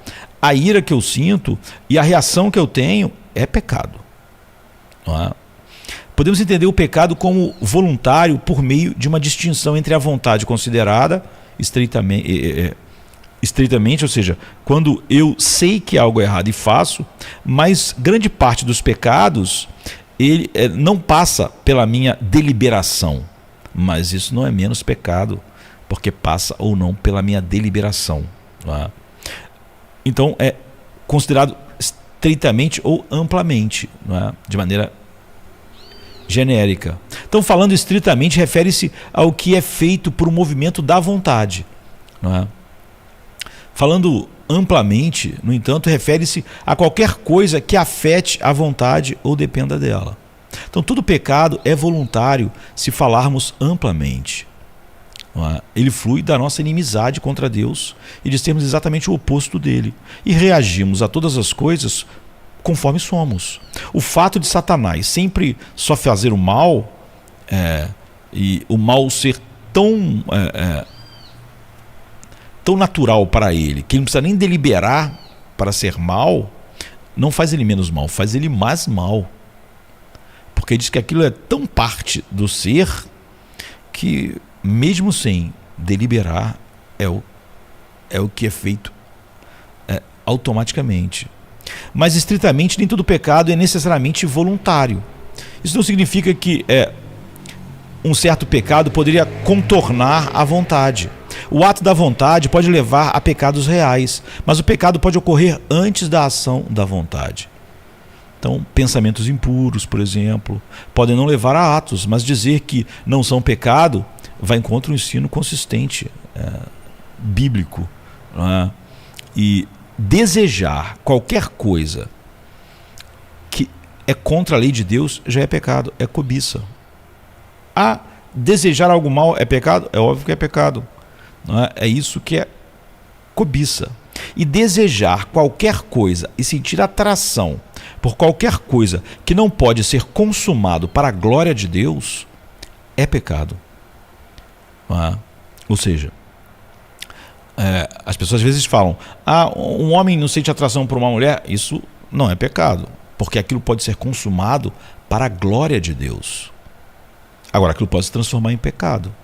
a ira que eu sinto e a reação que eu tenho é pecado. Não é? Podemos entender o pecado como voluntário por meio de uma distinção entre a vontade considerada estritamente, ou seja, quando eu sei que algo é errado e faço, mas grande parte dos pecados ele não passa pela minha deliberação, mas isso não é menos pecado porque passa ou não pela minha deliberação, não é? Então é considerado estritamente ou amplamente, não é? De maneira genérica. Então, falando estritamente, refere-se ao que é feito por um movimento da vontade, não é? Falando amplamente, no entanto, refere-se a qualquer coisa que afete a vontade ou dependa dela. Então, todo pecado é voluntário se falarmos amplamente. Ele flui da nossa inimizade contra Deus e de sermos exatamente o oposto dele. E reagimos a todas as coisas conforme somos. O fato de Satanás sempre só fazer o mal e o mal ser tão natural para ele, que ele não precisa nem deliberar para ser mal, não faz ele menos mal, faz ele mais mal. Porque diz que aquilo é tão parte do ser que mesmo sem deliberar é o que é feito automaticamente. Mas estritamente nem todo pecado é necessariamente voluntário. Isso não significa que um certo pecado poderia contornar a vontade. O ato da vontade pode levar a pecados reais, mas o pecado pode ocorrer antes da ação da vontade. Então, pensamentos impuros, por exemplo, podem não levar a atos, mas dizer que não são pecado vai contra um ensino consistente, bíblico, não é? E desejar qualquer coisa que é contra a lei de Deus já é pecado, é cobiça. Desejar algo mal é pecado? É óbvio que é pecado. Não é? É isso que é cobiça. E desejar qualquer coisa e sentir atração por qualquer coisa que não pode ser consumado para a glória de Deus é pecado. Ou seja, as pessoas às vezes falam: um homem não sente atração por uma mulher. Isso não é pecado, porque aquilo pode ser consumado para a glória de Deus. Agora, aquilo pode se transformar em pecado,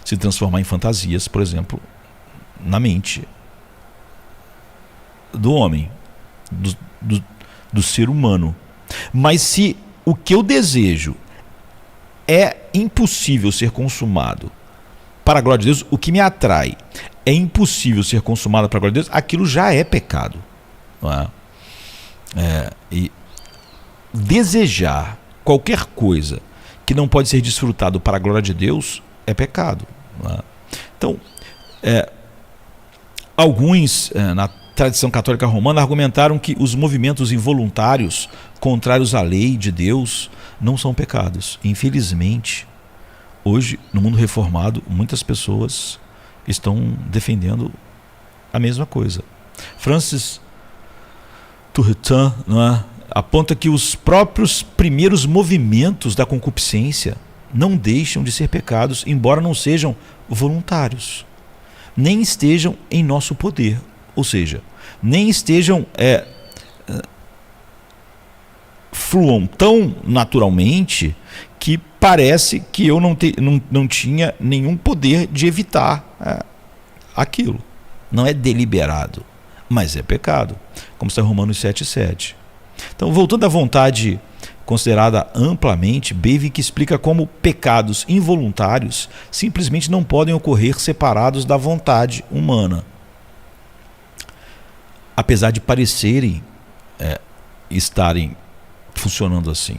se transformar em fantasias, por exemplo, na mente do homem, do ser humano. Mas se o que eu desejo é impossível ser consumado para a glória de Deus, o que me atrai é impossível ser consumado para a glória de Deus, aquilo já é pecado. Não é? E desejar qualquer coisa que não pode ser desfrutado para a glória de Deus é pecado. Não é? Então, alguns na tradição católica romana argumentaram que os movimentos involuntários contrários à lei de Deus não são pecados. Infelizmente, hoje, no mundo reformado, muitas pessoas estão defendendo a mesma coisa. Francis Turretin, não é, aponta que os próprios primeiros movimentos da concupiscência não deixam de ser pecados, embora não sejam voluntários, nem estejam em nosso poder, ou seja, nem estejam fluam tão naturalmente que parece que eu não tinha nenhum poder de evitar aquilo. Não é deliberado, mas é pecado, como está em Romanos 7,7. Então, voltando à vontade considerada amplamente, Bavinck explica como pecados involuntários simplesmente não podem ocorrer separados da vontade humana, apesar de parecerem estarem funcionando assim.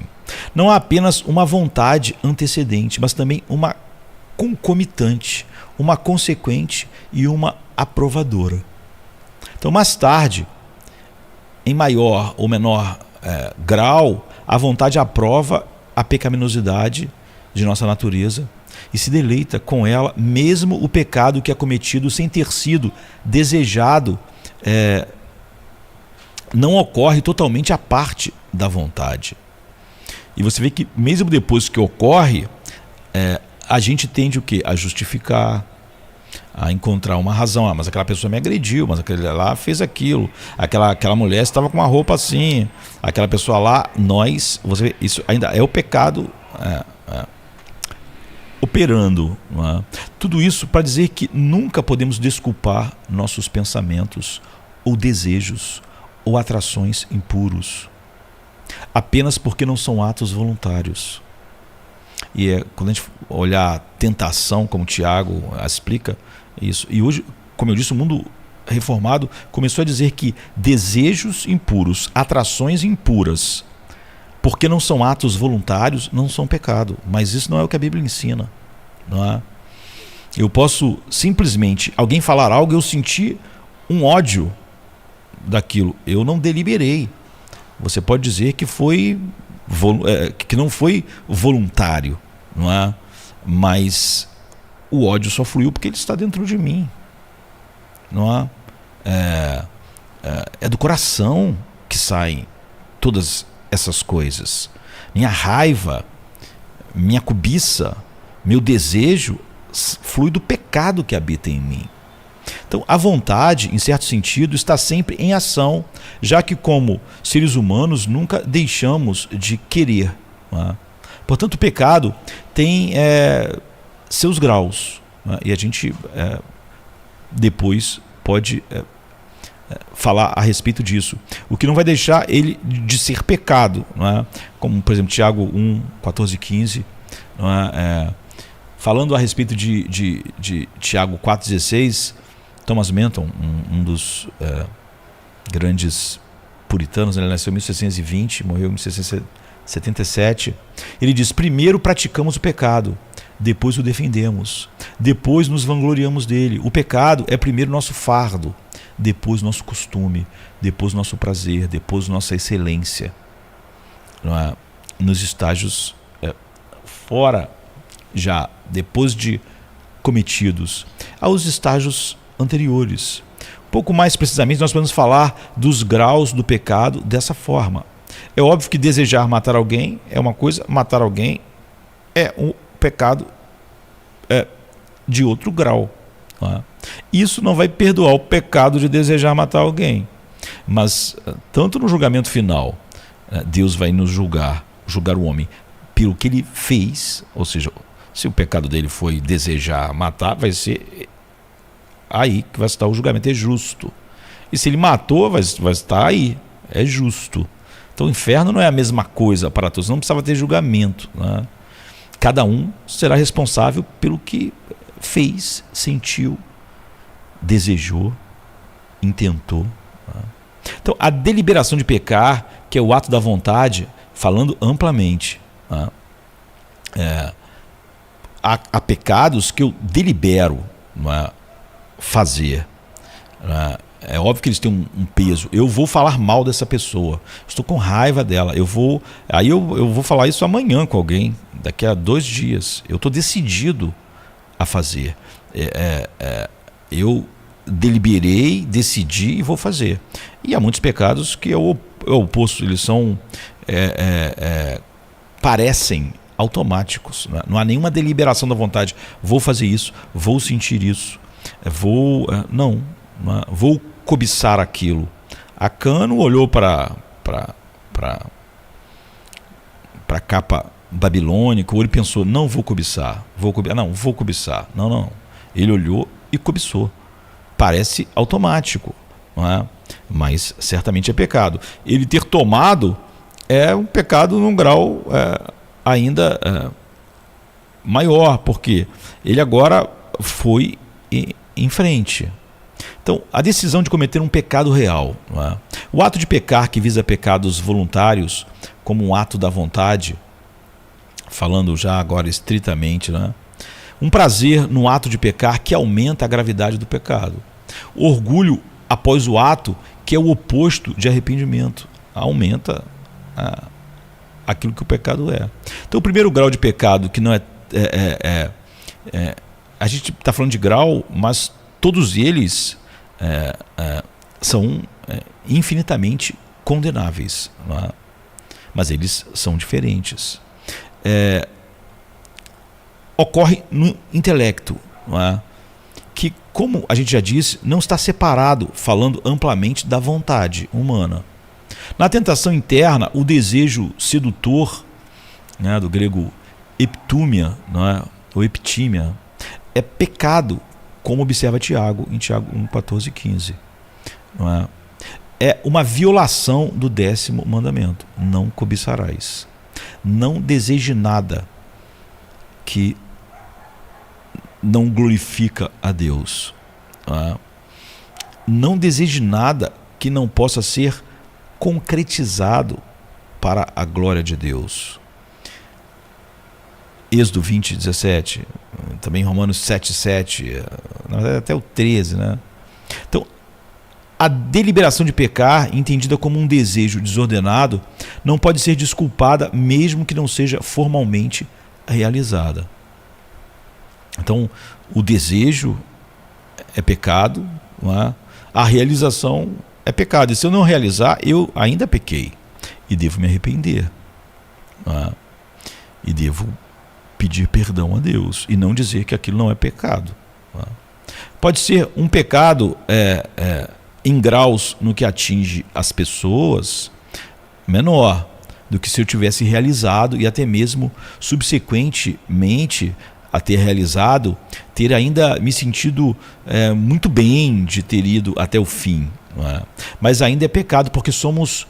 Não há apenas uma vontade antecedente, mas também uma concomitante, uma consequente e uma aprovadora. Então, mais tarde, em maior ou menor grau, a vontade aprova a pecaminosidade de nossa natureza e se deleita com ela, mesmo o pecado que é cometido sem ter sido desejado, não ocorre totalmente à parte da vontade. E você vê que mesmo depois que ocorre, a gente tende o quê? A justificar, a encontrar uma razão. Mas aquela pessoa me agrediu, mas aquele lá fez aquilo, aquela mulher estava com uma roupa assim, aquela pessoa lá, você vê, isso ainda é o pecado operando. Não é? Tudo isso para dizer que nunca podemos desculpar nossos pensamentos ou desejos ou atrações impuros, apenas porque não são atos voluntários. E quando a gente olhar a tentação, como Tiago explica isso, e hoje, como eu disse, o mundo reformado começou a dizer que desejos impuros, atrações impuras, porque não são atos voluntários, não são pecado. Mas isso não é o que a Bíblia ensina. Não é? Eu posso simplesmente, alguém falar algo, eu sentir um ódio daquilo, eu não deliberei. Você pode dizer que que não foi voluntário, não é? Mas o ódio só fluiu porque ele está dentro de mim, não é? É do coração que saem todas essas coisas. Minha raiva, minha cobiça, meu desejo flui do pecado que habita em mim. Então, a vontade, em certo sentido, está sempre em ação, já que, como seres humanos, nunca deixamos de querer. Não é? Portanto, o pecado tem seus graus, não é? E a gente depois pode falar a respeito disso. O que não vai deixar ele de ser pecado, não é? Como, por exemplo, Tiago 1, 14 e 15, não é? Falando a respeito de Tiago 4,16, Thomas Menton, um dos grandes puritanos, ele nasceu em 1620, morreu em 1677, ele diz: primeiro praticamos o pecado, depois o defendemos, depois nos vangloriamos dele. O pecado é primeiro nosso fardo, depois nosso costume, depois nosso prazer, depois nossa excelência. Não é? Nos estágios fora, já depois de cometidos, aos estágios anteriores. Pouco mais precisamente, nós podemos falar dos graus do pecado dessa forma. É óbvio que desejar matar alguém é uma coisa, matar alguém é um pecado de outro grau. Não é? Isso não vai perdoar o pecado de desejar matar alguém. Mas, tanto no julgamento final, Deus vai nos julgar o homem pelo que ele fez, ou seja, se o pecado dele foi desejar matar, vai ser aí que vai estar o julgamento, é justo. E se ele matou, vai estar aí, é justo. Então o inferno não é a mesma coisa para todos, não precisava ter julgamento, né? Cada um será responsável pelo que fez, sentiu, desejou, intentou. Né? Então a deliberação de pecar, que é o ato da vontade, falando amplamente, né? Há pecados que eu delibero, né, fazer. Né? É óbvio que eles têm um peso. Eu vou falar mal dessa pessoa. Estou com raiva dela. Eu vou falar isso amanhã com alguém, daqui a 2 dias. Eu estou decidido a fazer. Eu deliberei, decidi e vou fazer. E há muitos pecados que é o oposto. Eles são parecem automáticos. Né? Não há nenhuma deliberação da vontade. Vou fazer isso, vou sentir isso, não, vou cobiçar aquilo. Acano olhou para a capa babilônica, ou ele pensou, não vou cobiçar, vou cobiçar. Não. Ele olhou e cobiçou. Parece automático, não é? Mas certamente é pecado. Ele ter tomado é um pecado num grau ainda maior, porque ele agora foi em frente. Então, a decisão de cometer um pecado real, não é? O ato de pecar que visa pecados voluntários, como um ato da vontade, falando já agora estritamente, né? Um prazer no ato de pecar que aumenta a gravidade do pecado. Orgulho após o ato, que é o oposto de arrependimento, aumenta aquilo que o pecado é. Então o primeiro grau de pecado, que não a gente está falando de grau, mas todos eles são infinitamente condenáveis, não é? Mas eles são diferentes. Ocorre no intelecto, não é? Que, como a gente já disse, não está separado, falando amplamente da vontade humana. Na tentação interna, o desejo sedutor, né, do grego eptúmia, não é? Ou eptímia, é pecado, como observa Tiago, em Tiago 1, 14 e 15. Não é? É uma violação do 10º mandamento. Não cobiçarás. Não deseje nada que não glorifica a Deus. Não é? Não deseje nada que não possa ser concretizado para a glória de Deus. Êxodo 20, 17, também Romanos 7, 7, na verdade até o 13, né? Então, a deliberação de pecar, entendida como um desejo desordenado, não pode ser desculpada mesmo que não seja formalmente realizada. Então, o desejo é pecado, não é? A realização é pecado. E se eu não realizar, eu ainda pequei. E devo me arrepender. Não é? E devo pedir perdão a Deus. E não dizer que aquilo não é pecado. Não é? Pode ser um pecado em graus no que atinge as pessoas menor do que se eu tivesse realizado e até mesmo subsequentemente a ter realizado, ter ainda me sentido muito bem de ter ido até o fim. Não é? Mas ainda é pecado porque somos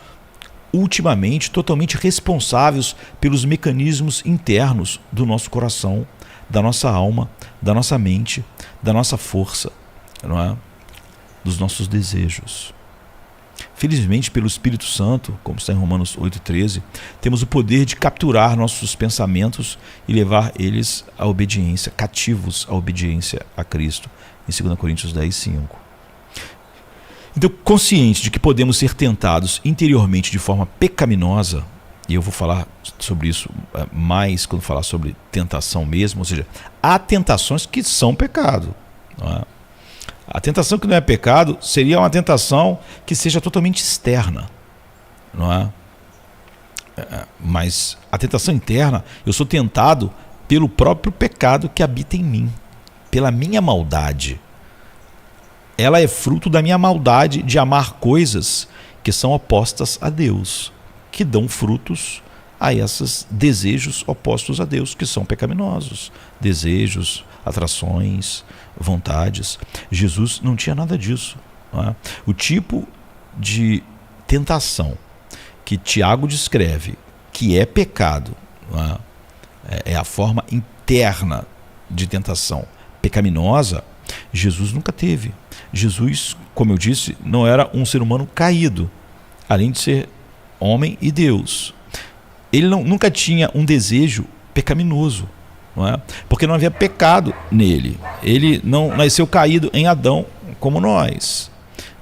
ultimamente totalmente responsáveis pelos mecanismos internos do nosso coração, da nossa alma, da nossa mente, da nossa força, não é? Dos nossos desejos. Felizmente, pelo Espírito Santo, como está em Romanos 8,13, temos o poder de capturar nossos pensamentos e levar eles à obediência, cativos à obediência a Cristo, em 2 Coríntios 10, 5. Então, consciente de que podemos ser tentados interiormente de forma pecaminosa, e eu vou falar sobre isso mais quando falar sobre tentação mesmo, ou seja, há tentações que são pecado, não é? A tentação que não é pecado seria uma tentação que seja totalmente externa, não é? Mas a tentação interna, eu sou tentado pelo próprio pecado que habita em mim, pela minha maldade. ela é fruto da minha maldade de amar coisas que são opostas a Deus, que dão frutos a esses desejos opostos a Deus, que são pecaminosos. Desejos, atrações, vontades. Jesus não tinha nada disso. Não é? O tipo de tentação que Tiago descreve, que é pecado, não é? É a forma interna de tentação pecaminosa, Jesus nunca teve. Jesus, como eu disse, não era um ser humano caído, além de ser homem e Deus. Ele nunca tinha um desejo pecaminoso, não é? Porque não havia pecado nele. Ele não nasceu caído em Adão como nós,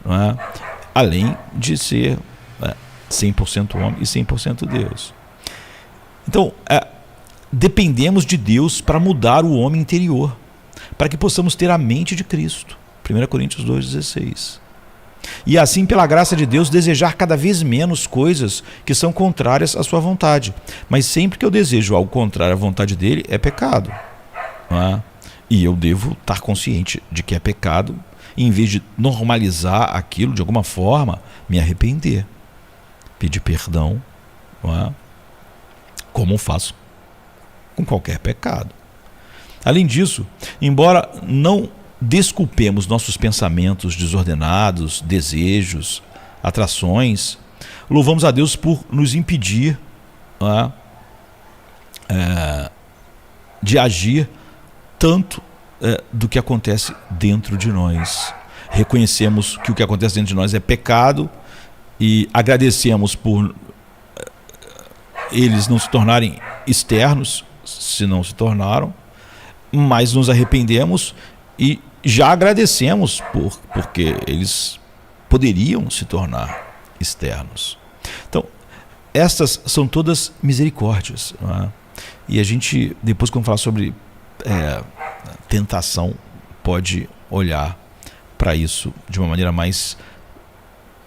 não é? Além de ser 100% homem e 100% Deus. Então, dependemos de Deus para mudar o homem interior, para que possamos ter a mente de Cristo. 1 Coríntios 2,16. E assim, pela graça de Deus, desejar cada vez menos coisas que são contrárias à sua vontade. Mas sempre que eu desejo algo contrário à vontade dele, é pecado. Não é? E eu devo estar consciente de que é pecado, e em vez de normalizar aquilo de alguma forma, me arrepender, pedir perdão, não é? Como faço com qualquer pecado. Além disso, embora não desculpemos nossos pensamentos desordenados, desejos, atrações, louvamos a Deus por nos impedir de agir tanto do que acontece dentro de nós. Reconhecemos que o que acontece dentro de nós é pecado e agradecemos por eles não se tornarem externos, se não se tornaram, mas nos arrependemos e já agradecemos porque eles poderiam se tornar externos. Então, estas são todas misericórdias, não é? E a gente, depois quando falar sobre tentação, pode olhar para isso de uma maneira mais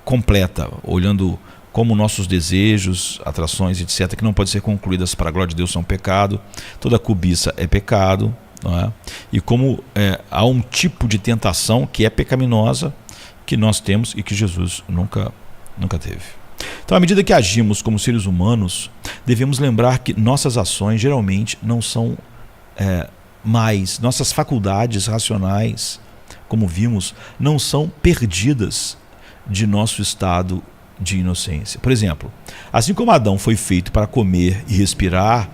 completa, olhando como nossos desejos, atrações, etc., que não podem ser concluídas para a glória de Deus, são pecado. Toda cobiça é pecado, não é? E como há um tipo de tentação que é pecaminosa, que nós temos e que Jesus nunca teve. Então, à medida que agimos como seres humanos, devemos lembrar que nossas ações geralmente não são mais, nossas faculdades racionais, como vimos, não são perdidas de nosso estado de inocência. Por exemplo, assim como Adão foi feito para comer e respirar,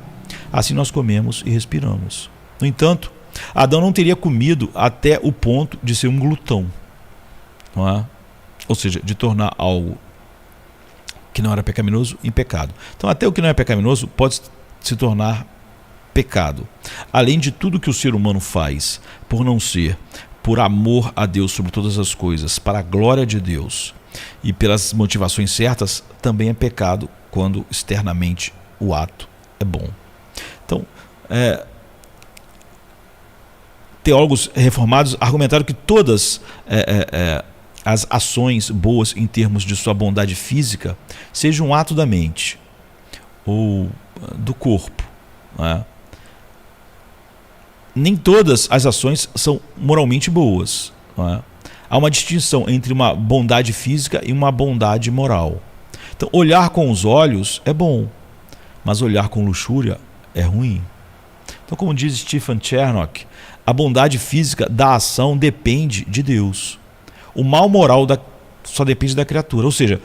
assim nós comemos e respiramos. No entanto, Adão não teria comido até o ponto de ser um glutão, não é? Ou seja, de tornar algo que não era pecaminoso em pecado. Então, até o que não é pecaminoso pode se tornar pecado. Além de tudo que o ser humano faz por não ser, por amor a Deus sobre todas as coisas, para a glória de Deus, e pelas motivações certas, também é pecado quando externamente o ato é bom. Então, teólogos reformados argumentaram que todas as ações boas em termos de sua bondade física sejam um ato da mente ou do corpo, não é? Nem todas as ações são moralmente boas, não é? Há uma distinção entre uma bondade física e uma bondade moral. Então, olhar com os olhos é bom, mas olhar com luxúria é ruim. Então, como diz Stephen Chernock, a bondade física da ação depende de Deus. O mal moral só depende da criatura. Ou seja,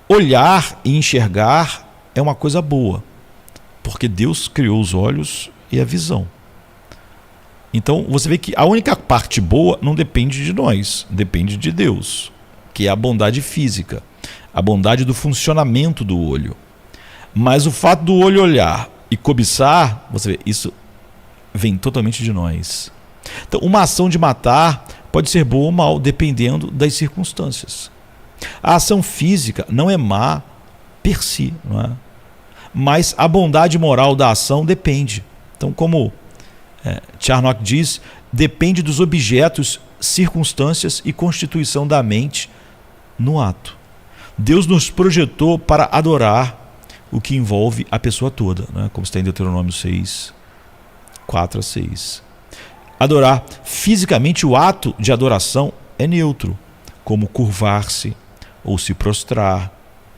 olhar e enxergar é uma coisa boa, porque Deus criou os olhos e a visão. Então você vê que a única parte boa não depende de nós, depende de Deus, que é a bondade física, a bondade do funcionamento do olho. Mas o fato do olho olhar e cobiçar, você vê, isso vem totalmente de nós. Então, uma ação de matar pode ser boa ou mal, dependendo das circunstâncias. A ação física não é má per si, não é? Mas a bondade moral da ação depende. Então, como Charnock diz, depende dos objetos, circunstâncias e constituição da mente no ato. Deus nos projetou para adorar, o que envolve a pessoa toda, né? Como está em Deuteronômio 6, 4 a 6. Adorar fisicamente, o ato de adoração é neutro. como curvar-se ou se prostrar,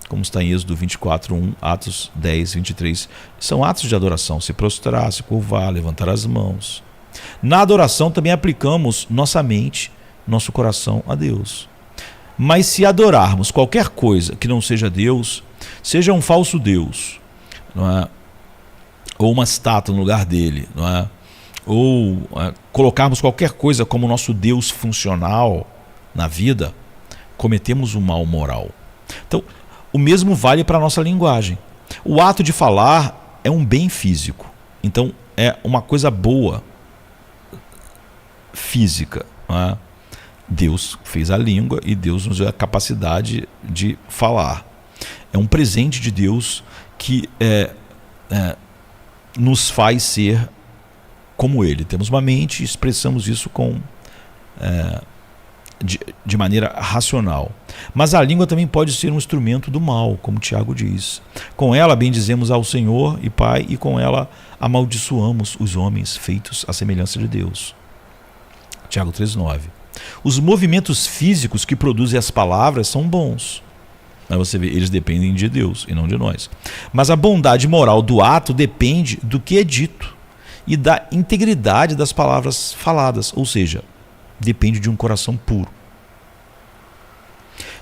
como está em Êxodo 24:1, Atos 10:23. São atos de adoração, se prostrar, se curvar, levantar as mãos. Na adoração também aplicamos nossa mente, nosso coração a Deus. Mas se adorarmos qualquer coisa que não seja Deus, seja um falso Deus, não é? Ou uma estátua no lugar dele, não é? Ou colocarmos qualquer coisa como nosso Deus funcional na vida, cometemos um mal moral. Então, o mesmo vale para a nossa linguagem. O ato de falar é um bem físico. Então, é uma coisa boa física. Não é? Deus fez a língua e Deus nos deu a capacidade de falar. É um presente de Deus que nos faz ser como Ele. Temos uma mente e expressamos isso de maneira racional. Mas a língua também pode ser um instrumento do mal, como Tiago diz. Com ela bendizemos ao Senhor e Pai, e com ela amaldiçoamos os homens feitos à semelhança de Deus. Tiago 3:9. Os movimentos físicos que produzem as palavras são bons. Mas você vê, eles dependem de Deus e não de nós. Mas a bondade moral do ato depende do que é dito e da integridade das palavras faladas, ou seja, depende de um coração puro.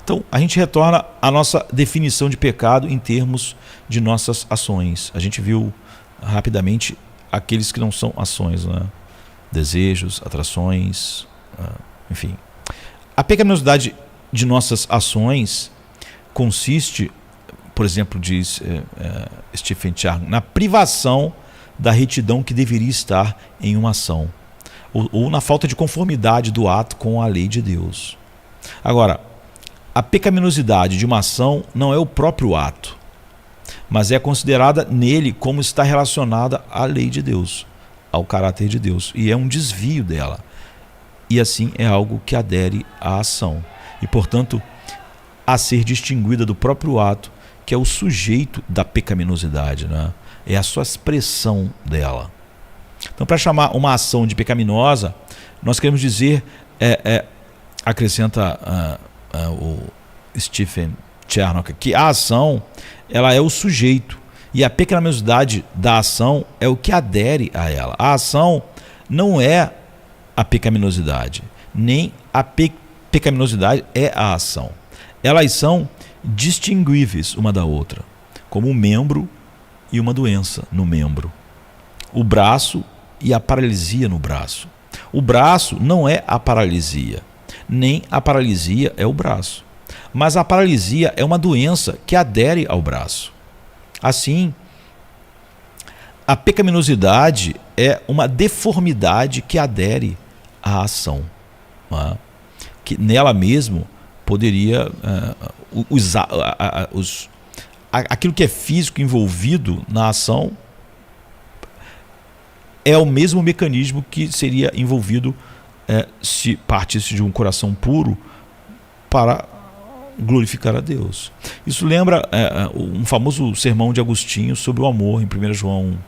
Então, a gente retorna à nossa definição de pecado em termos de nossas ações. A gente viu rapidamente aqueles que não são ações, né? Desejos, atrações, enfim. A pecaminosidade de nossas ações consiste, por exemplo, diz Stephen Charnock, na privação da retidão que deveria estar em uma ação, ou na falta de conformidade do ato com a lei de Deus. Agora, a pecaminosidade de uma ação não é o próprio ato, mas é considerada nele como está relacionada à lei de Deus, ao caráter de Deus, e é um desvio dela. E assim é algo que adere à ação, e portanto a ser distinguida do próprio ato, que é o sujeito da pecaminosidade, né? É a sua expressão dela. Então, para chamar uma ação de pecaminosa, nós queremos dizer, acrescenta o Stephen Charnock, que a ação ela é o sujeito e a pecaminosidade da ação é o que adere a ela. A ação não é a pecaminosidade, nem a pecaminosidade é a ação. Elas são distinguíveis uma da outra, como um membro e uma doença no membro, o braço e a paralisia no braço. O braço não é a paralisia, nem a paralisia é o braço, mas a paralisia é uma doença que adere ao braço. Assim, a pecaminosidade é uma deformidade que adere à ação, não é? Que nela mesmo poderia aquilo que é físico envolvido na ação é o mesmo mecanismo que seria envolvido se partisse de um coração puro para glorificar a Deus. Isso lembra um famoso sermão de Agostinho sobre o amor, em 1 João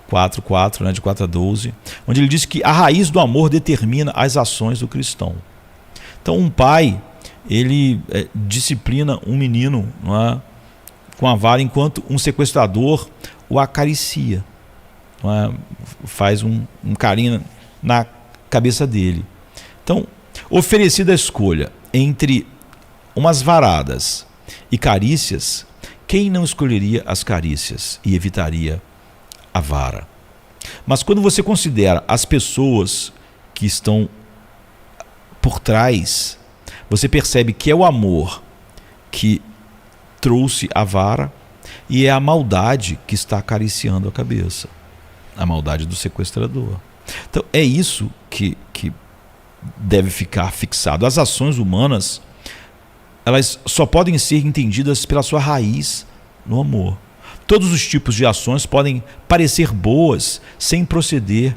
4:4, né, de 4-12, onde ele diz que a raiz do amor determina as ações do cristão. Então, um pai, ele disciplina um menino, não é, com a vara, enquanto um sequestrador o acaricia, não é, faz um carinho na cabeça dele. Então, oferecida a escolha entre umas varadas e carícias, quem não escolheria as carícias e evitaria a vara? Mas quando você considera as pessoas que estão por trás, você percebe que é o amor que trouxe a vara e é a maldade que está acariciando a cabeça, a maldade do sequestrador. Então é isso que deve ficar fixado. As ações humanas, elas só podem ser entendidas pela sua raiz no amor. Todos os tipos de ações podem parecer boas sem proceder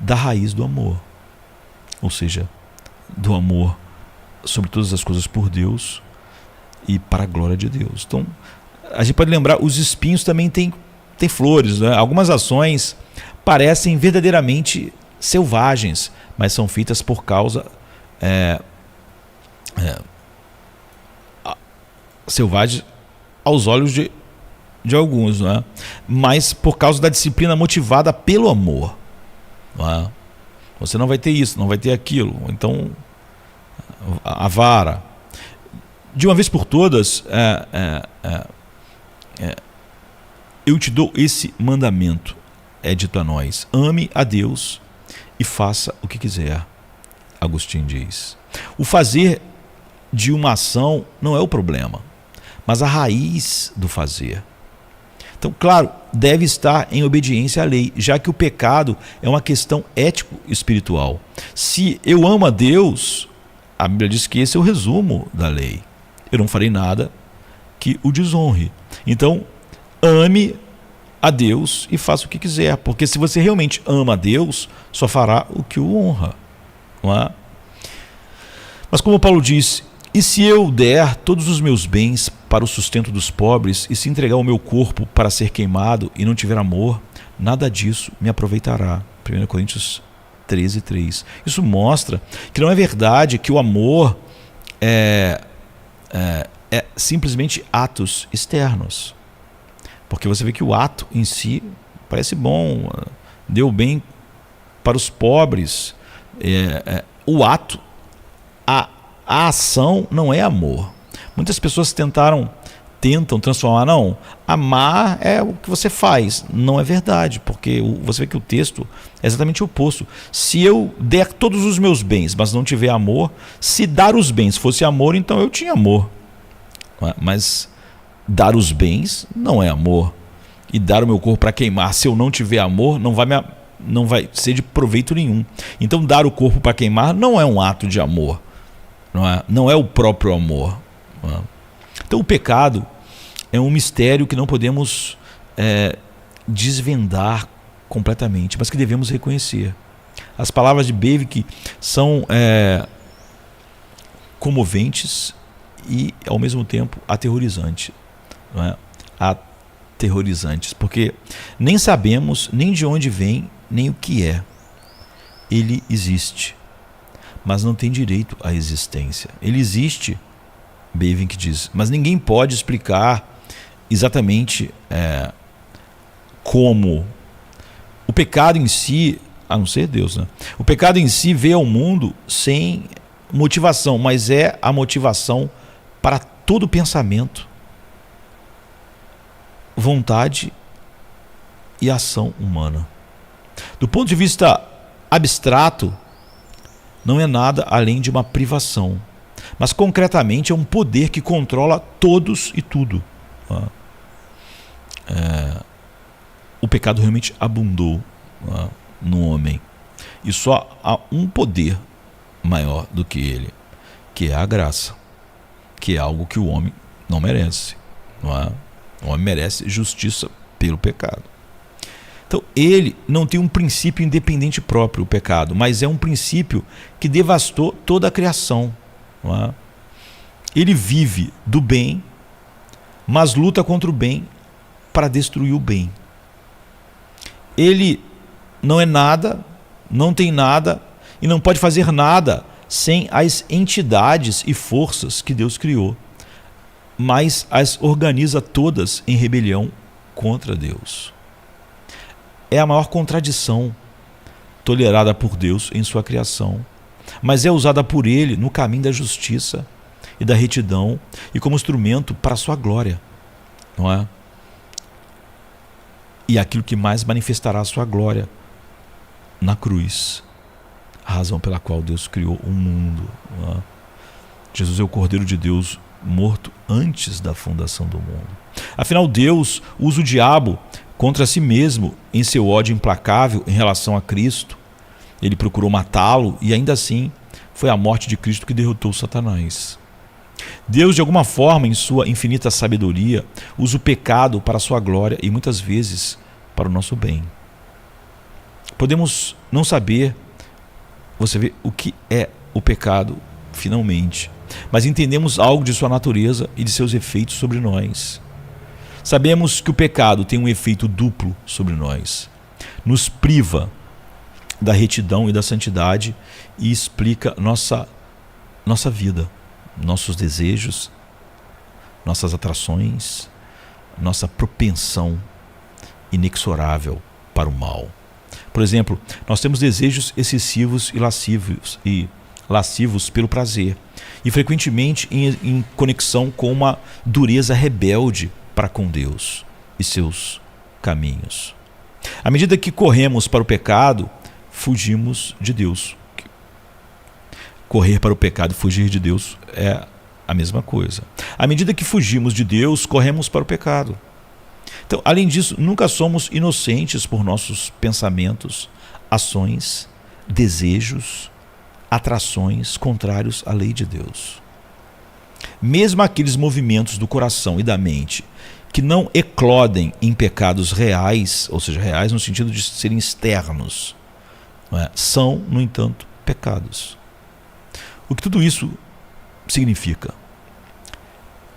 da raiz do amor, ou seja, do amor sobre todas as coisas por Deus e para a glória de Deus. Então, a gente pode lembrar, os espinhos também têm flores, né? Algumas ações parecem verdadeiramente selvagens, mas são feitas por causa selvagens aos olhos de alguns, não é? Mas por causa da disciplina motivada pelo amor. Não é? Você não vai ter isso, não vai ter aquilo. Então, a vara. De uma vez por todas, eu te dou esse mandamento, é dito a nós: ame a Deus e faça o que quiser. Agostinho diz. O fazer de uma ação não é o problema, mas a raiz do fazer. Então, claro, deve estar em obediência à lei, já que o pecado é uma questão ético-espiritual. Se eu amo a Deus, a Bíblia diz que esse é o resumo da lei. Eu não farei nada que o desonre. Então, ame a Deus e faça o que quiser, porque se você realmente ama a Deus, só fará o que o honra. Não é? Mas como Paulo disse: e se eu der todos os meus bens para o sustento dos pobres, e se entregar o meu corpo para ser queimado e não tiver amor, nada disso me aproveitará. 1 Coríntios 13:3. Isso mostra que não é verdade que o amor é simplesmente atos externos. Porque você vê que o ato em si parece bom, deu bem para os pobres. O ato, a ação não é amor. Muitas pessoas tentam transformar, não, amar é o que você faz. Não é verdade, porque você vê que o texto é exatamente o oposto. Se eu der todos os meus bens, mas não tiver amor, se dar os bens fosse amor, então eu tinha amor. Mas dar os bens não é amor. E dar o meu corpo para queimar, se eu não tiver amor, não vai ser de proveito nenhum. Então dar o corpo para queimar não é um ato de amor. Não é o próprio amor. Então o pecado é um mistério que não podemos desvendar completamente, mas que devemos reconhecer. As palavras de Breivik são comoventes e ao mesmo tempo aterrorizantes. Não é? Aterrorizantes, porque nem sabemos nem de onde vem, nem o que é. Ele existe, mas não tem direito à existência. Ele existe, Breivik diz, mas ninguém pode explicar exatamente como. O pecado em si, a não ser Deus, né? O pecado em si veio ao mundo sem motivação, mas é a motivação para todo pensamento, vontade e ação humana. Do ponto de vista abstrato, não é nada além de uma privação, mas concretamente é um poder que controla todos e tudo. O pecado realmente abundou no homem, e só há um poder maior do que ele, que é a graça, que é algo que o homem não merece. O homem merece justiça pelo pecado. Então ele não tem um princípio independente próprio, o pecado, mas é um princípio que devastou toda a criação. Ele vive do bem, mas luta contra o bem para destruir o bem. Ele não é nada, não tem nada e não pode fazer nada sem as entidades e forças que Deus criou, mas as organiza todas em rebelião contra Deus. É a maior contradição tolerada por Deus em sua criação, mas é usada por Ele no caminho da justiça e da retidão e como instrumento para a sua glória, não é? E aquilo que mais manifestará a sua glória na cruz, a razão pela qual Deus criou o mundo. Não é? Jesus é o Cordeiro de Deus morto antes da fundação do mundo. Afinal, Deus usa o diabo contra si mesmo em seu ódio implacável em relação a Cristo. Ele procurou matá-lo e ainda assim foi a morte de Cristo que derrotou Satanás. Deus, de alguma forma, em sua infinita sabedoria, usa o pecado para a sua glória e muitas vezes para o nosso bem. Podemos não saber, você vê, o que é o pecado finalmente, mas entendemos algo de sua natureza e de seus efeitos sobre nós. Sabemos que o pecado tem um efeito duplo sobre nós. Nos priva da retidão e da santidade e explica nossa vida, nossos desejos, nossas atrações, nossa propensão inexorável para o mal. Por exemplo, nós temos desejos excessivos e lascivos pelo prazer, e frequentemente em conexão com uma dureza rebelde para com Deus e seus caminhos. À medida que corremos para o pecado, fugimos de Deus. Correr para o pecado e fugir de Deus é a mesma coisa. À medida que fugimos de Deus, corremos para o pecado. Então, além disso, nunca somos inocentes por nossos pensamentos, ações, desejos, atrações contrários à lei de Deus. Mesmo aqueles movimentos do coração e da mente que não eclodem em pecados reais, ou seja, reais no sentido de serem externos, não é? São, no entanto, pecados. O que tudo isso significa?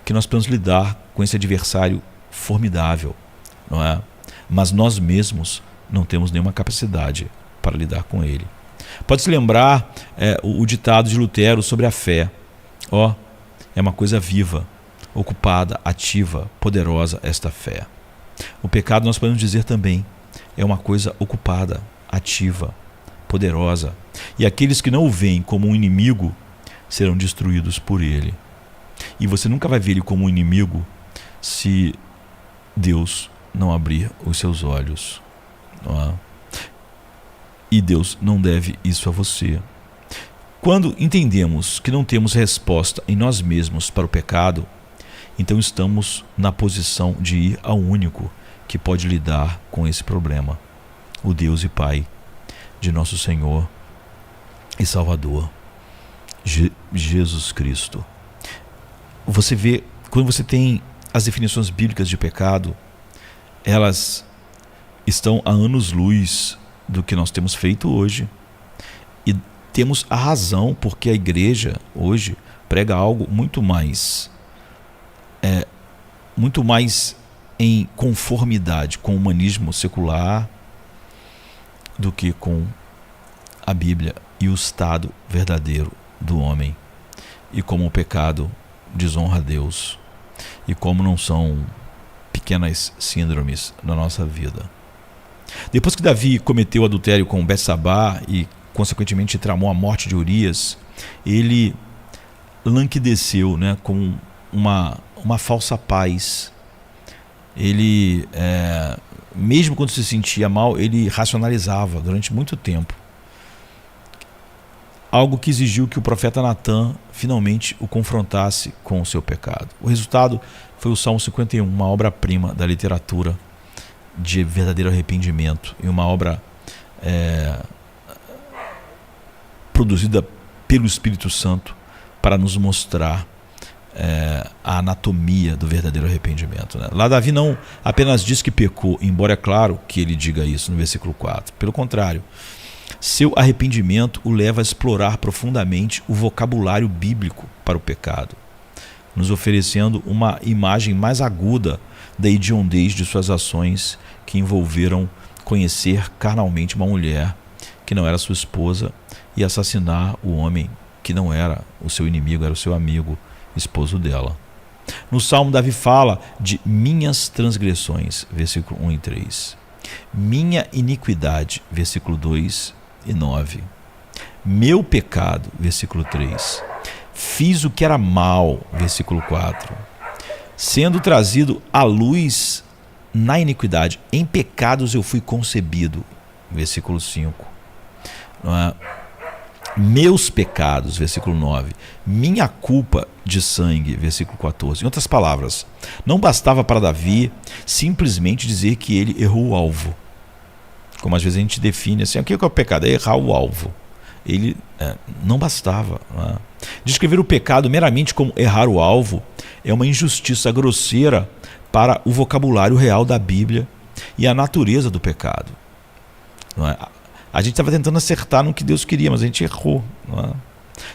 Que nós podemos lidar com esse adversário formidável, não é? Mas nós mesmos não temos nenhuma capacidade para lidar com ele. Pode-se lembrar o ditado de Lutero sobre a fé. É uma coisa viva, ocupada, ativa, poderosa esta fé. O pecado, nós podemos dizer também, é uma coisa ocupada, ativa, poderosa. E aqueles que não o veem como um inimigo serão destruídos por ele. E você nunca vai ver ele como um inimigo se Deus não abrir os seus olhos. Não é? E Deus não deve isso a você. Quando entendemos que não temos resposta em nós mesmos para o pecado, então estamos na posição de ir ao único que pode lidar com esse problema, o Deus e Pai de nosso Senhor e Salvador, Jesus Cristo. Você vê, quando você tem as definições bíblicas de pecado, elas estão a anos-luz do que nós temos feito hoje. E temos a razão, porque a igreja hoje prega algo muito mais em conformidade com o humanismo secular do que com a Bíblia e o estado verdadeiro do homem, e como o pecado desonra a Deus, e como não são pequenas síndromes na nossa vida. Depois que Davi cometeu adultério com Betsabá e consequentemente tramou a morte de Urias, ele languideceu, com uma falsa paz. Ele, mesmo quando se sentia mal, ele racionalizava durante muito tempo. Algo que exigiu que o profeta Natã finalmente o confrontasse com o seu pecado. O resultado foi o Salmo 51, uma obra-prima da literatura de verdadeiro arrependimento, e uma obra produzida pelo Espírito Santo para nos mostrar a anatomia do verdadeiro arrependimento. Lá Davi não apenas diz que pecou, embora é claro que ele diga isso no versículo 4. Pelo contrário, seu arrependimento o leva a explorar profundamente o vocabulário bíblico para o pecado, nos oferecendo uma imagem mais aguda da hediondez de suas ações, que envolveram conhecer carnalmente uma mulher que não era sua esposa e assassinar o homem que não era o seu inimigo, era o seu amigo, esposo dela. No Salmo, Davi fala de minhas transgressões, versículo 1 e 3. Minha iniquidade, versículo 2 e 9. Meu pecado, versículo 3. Fiz o que era mal, versículo 4. Sendo trazido à luz na iniquidade, em pecados eu fui concebido, versículo 5. Meus pecados, versículo 9. Minha culpa de sangue, versículo 14. Em outras palavras, não bastava para Davi simplesmente dizer que ele errou o alvo. Como às vezes a gente define assim, o que é o pecado? É errar o alvo. Ele não bastava. Descrever o pecado meramente como errar o alvo é uma injustiça grosseira para o vocabulário real da Bíblia e a natureza do pecado. A gente estava tentando acertar no que Deus queria, mas a gente errou.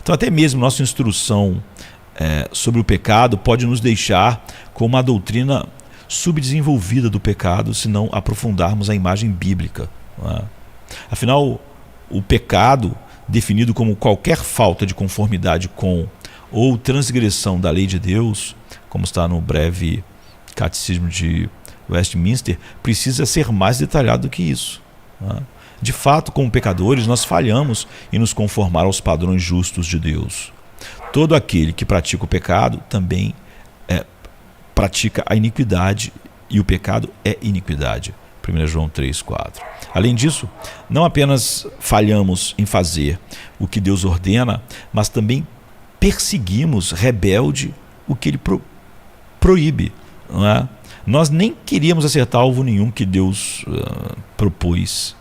Então até mesmo nossa instrução sobre o pecado pode nos deixar com uma doutrina subdesenvolvida do pecado, se não aprofundarmos a imagem bíblica. Afinal, o pecado, definido como qualquer falta de conformidade com ou transgressão da lei de Deus, como está no breve Catecismo de Westminster, precisa ser mais detalhado do que isso. De fato, como pecadores, nós falhamos em nos conformar aos padrões justos de Deus. Todo aquele que pratica o pecado também pratica a iniquidade, e o pecado é iniquidade. 1 João 3,4. Além disso, não apenas falhamos em fazer o que Deus ordena, mas também perseguimos rebelde o que Ele proíbe. Não é? Nós nem queríamos acertar alvo nenhum que Deus propôs.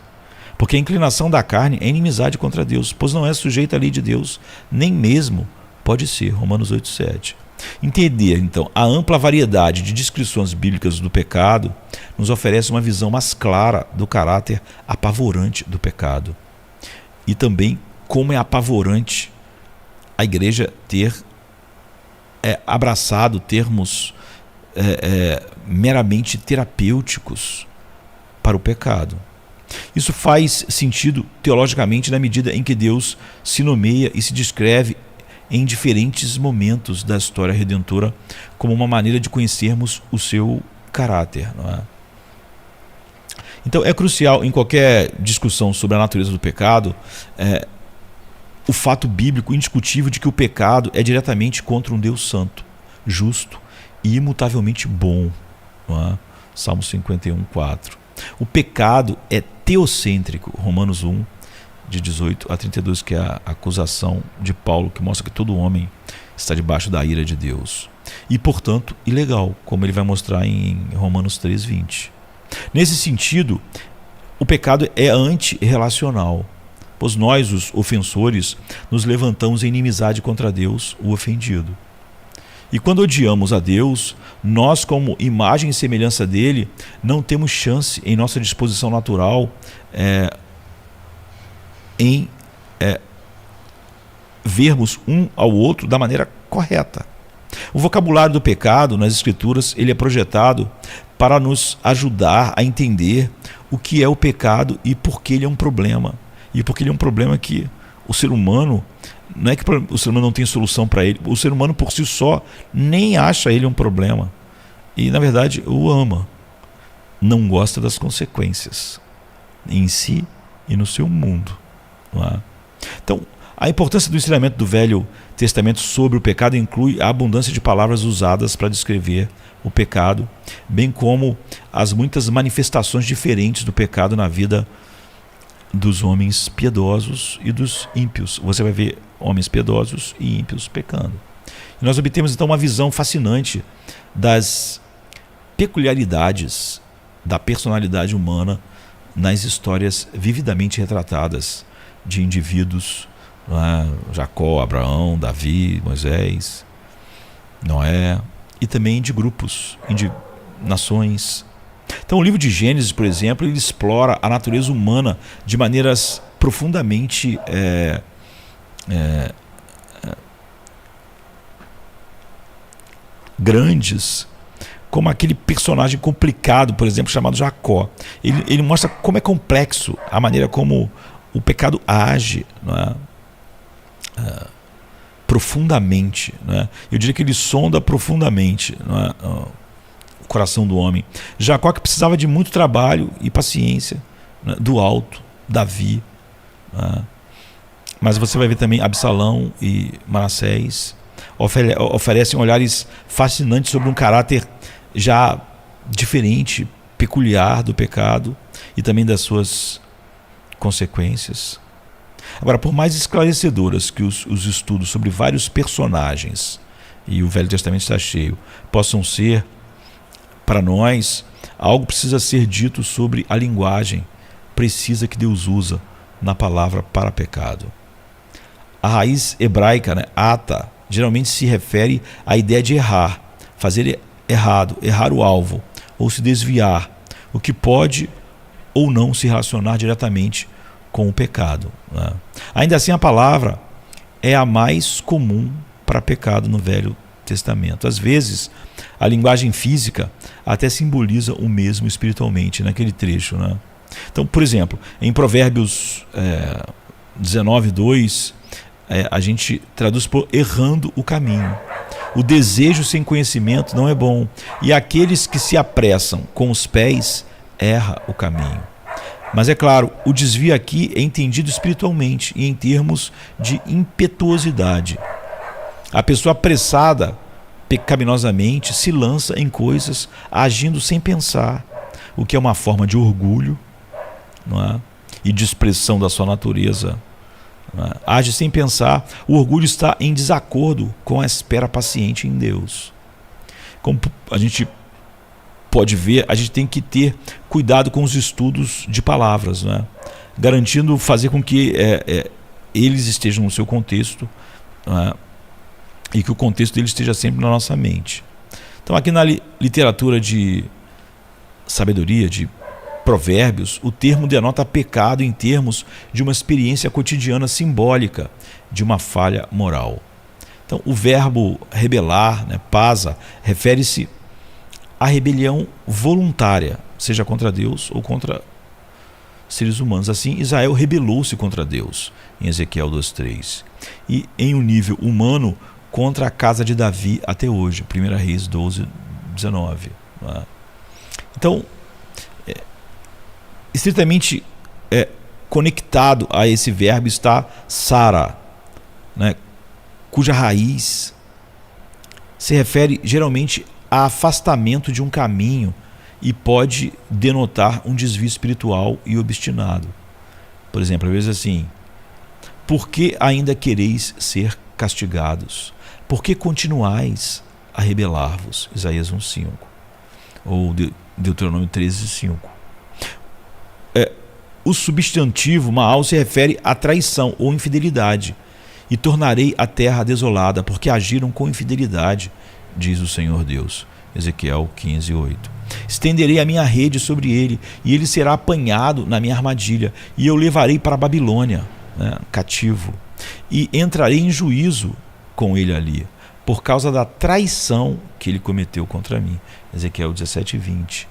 Porque a inclinação da carne é inimizade contra Deus, pois não é sujeita à lei de Deus, nem mesmo pode ser. Romanos 8,7. Entender, então, a ampla variedade de descrições bíblicas do pecado nos oferece uma visão mais clara do caráter apavorante do pecado. E também como é apavorante a igreja ter abraçado termos meramente terapêuticos para o pecado. Isso faz sentido teologicamente na medida em que Deus se nomeia e se descreve em diferentes momentos da história redentora como uma maneira de conhecermos o seu caráter. Não é? Então é crucial em qualquer discussão sobre a natureza do pecado o fato bíblico indiscutível de que o pecado é diretamente contra um Deus santo, justo e imutavelmente bom. Não é? Salmo 51,4. O pecado é teocêntrico, Romanos 1, de 18 a 32, que é a acusação de Paulo, que mostra que todo homem está debaixo da ira de Deus. E, portanto, ilegal, como ele vai mostrar em Romanos 3,20. Nesse sentido, o pecado é antirrelacional, pois nós, os ofensores, nos levantamos em inimizade contra Deus, o ofendido. E quando odiamos a Deus, nós, como imagem e semelhança dele, não temos chance em nossa disposição natural em vermos um ao outro da maneira correta. O vocabulário do pecado nas Escrituras ele é projetado para nos ajudar a entender o que é o pecado e por que ele é um problema. E porque ele é um problema que o ser humano, não é que o ser humano não tem solução para ele, o ser humano por si só nem acha ele um problema. E na verdade o ama. Não gosta das consequências em si e no seu mundo. Então, a importância do ensinamento do Velho Testamento sobre o pecado inclui a abundância de palavras usadas para descrever o pecado, bem como as muitas manifestações diferentes do pecado na vida dos homens piedosos e dos ímpios. Você vai ver homens piedosos e ímpios pecando. E nós obtemos então uma visão fascinante das peculiaridades da personalidade humana nas histórias vividamente retratadas de indivíduos, Jacó, Abraão, Davi, Moisés, Noé, e também de grupos, de nações. Então o livro de Gênesis, por exemplo, ele explora a natureza humana de maneiras profundamente grandes, como aquele personagem complicado, por exemplo, chamado Jacó. Ele mostra como é complexo a maneira como o pecado age, não é? Profundamente. Não é? Eu diria que ele sonda profundamente, não é? O coração do homem. Jacó, que precisava de muito trabalho e paciência, não é? Do alto, Davi. Não é? Mas você vai ver também Absalão e Manassés oferecem olhares fascinantes sobre um caráter já diferente, peculiar do pecado e também das suas consequências. Agora, por mais esclarecedoras que os estudos sobre vários personagens, e o Velho Testamento está cheio, possam ser, para nós, algo precisa ser dito sobre a linguagem precisa que Deus usa na palavra para pecado. A raiz hebraica, ata, geralmente se refere à ideia de errar, fazer errado, errar o alvo, ou se desviar, o que pode ou não se relacionar diretamente com o pecado. Né? Ainda assim, a palavra é a mais comum para pecado no Velho Testamento. Às vezes, a linguagem física até simboliza o mesmo espiritualmente naquele trecho. Né? Então, por exemplo, em Provérbios 19:2, a gente traduz por errando o caminho. O desejo sem conhecimento não é bom, e aqueles que se apressam com os pés erra o caminho. Mas é claro, o desvio aqui é entendido espiritualmente e em termos de impetuosidade. A pessoa apressada, pecaminosamente, se lança em coisas agindo sem pensar, o que é uma forma de orgulho, não é? E de expressão da sua natureza. Não é? Age sem pensar, o orgulho está em desacordo com a espera paciente em Deus. Como a gente pode ver, a gente tem que ter cuidado com os estudos de palavras, não é? Garantindo fazer com que eles estejam no seu contexto, não é? E que o contexto deles esteja sempre na nossa mente. Então aqui na literatura de sabedoria, de provérbios, o termo denota pecado em termos de uma experiência cotidiana simbólica de uma falha moral. Então o verbo rebelar, né, pasa, refere-se à rebelião voluntária, seja contra Deus ou contra seres humanos. Assim, Israel rebelou-se contra Deus, em Ezequiel 2:3. E em um nível humano, contra a casa de Davi até hoje, 1 Reis 12:19. Então, estritamente conectado a esse verbo está Sara, né, cuja raiz se refere geralmente a afastamento de um caminho e pode denotar um desvio espiritual e obstinado. Por exemplo, às vezes assim: por que ainda quereis ser castigados? Por que continuais a rebelar-vos? Isaías 1:5. Ou Deuteronômio 13:5. O substantivo Maal se refere à traição ou infidelidade. E tornarei a terra desolada, porque agiram com infidelidade, diz o Senhor Deus. Ezequiel 15:8. Estenderei a minha rede sobre ele, e ele será apanhado na minha armadilha, e eu levarei para a Babilônia, né, cativo, e entrarei em juízo com ele ali, por causa da traição que ele cometeu contra mim. Ezequiel 17:20.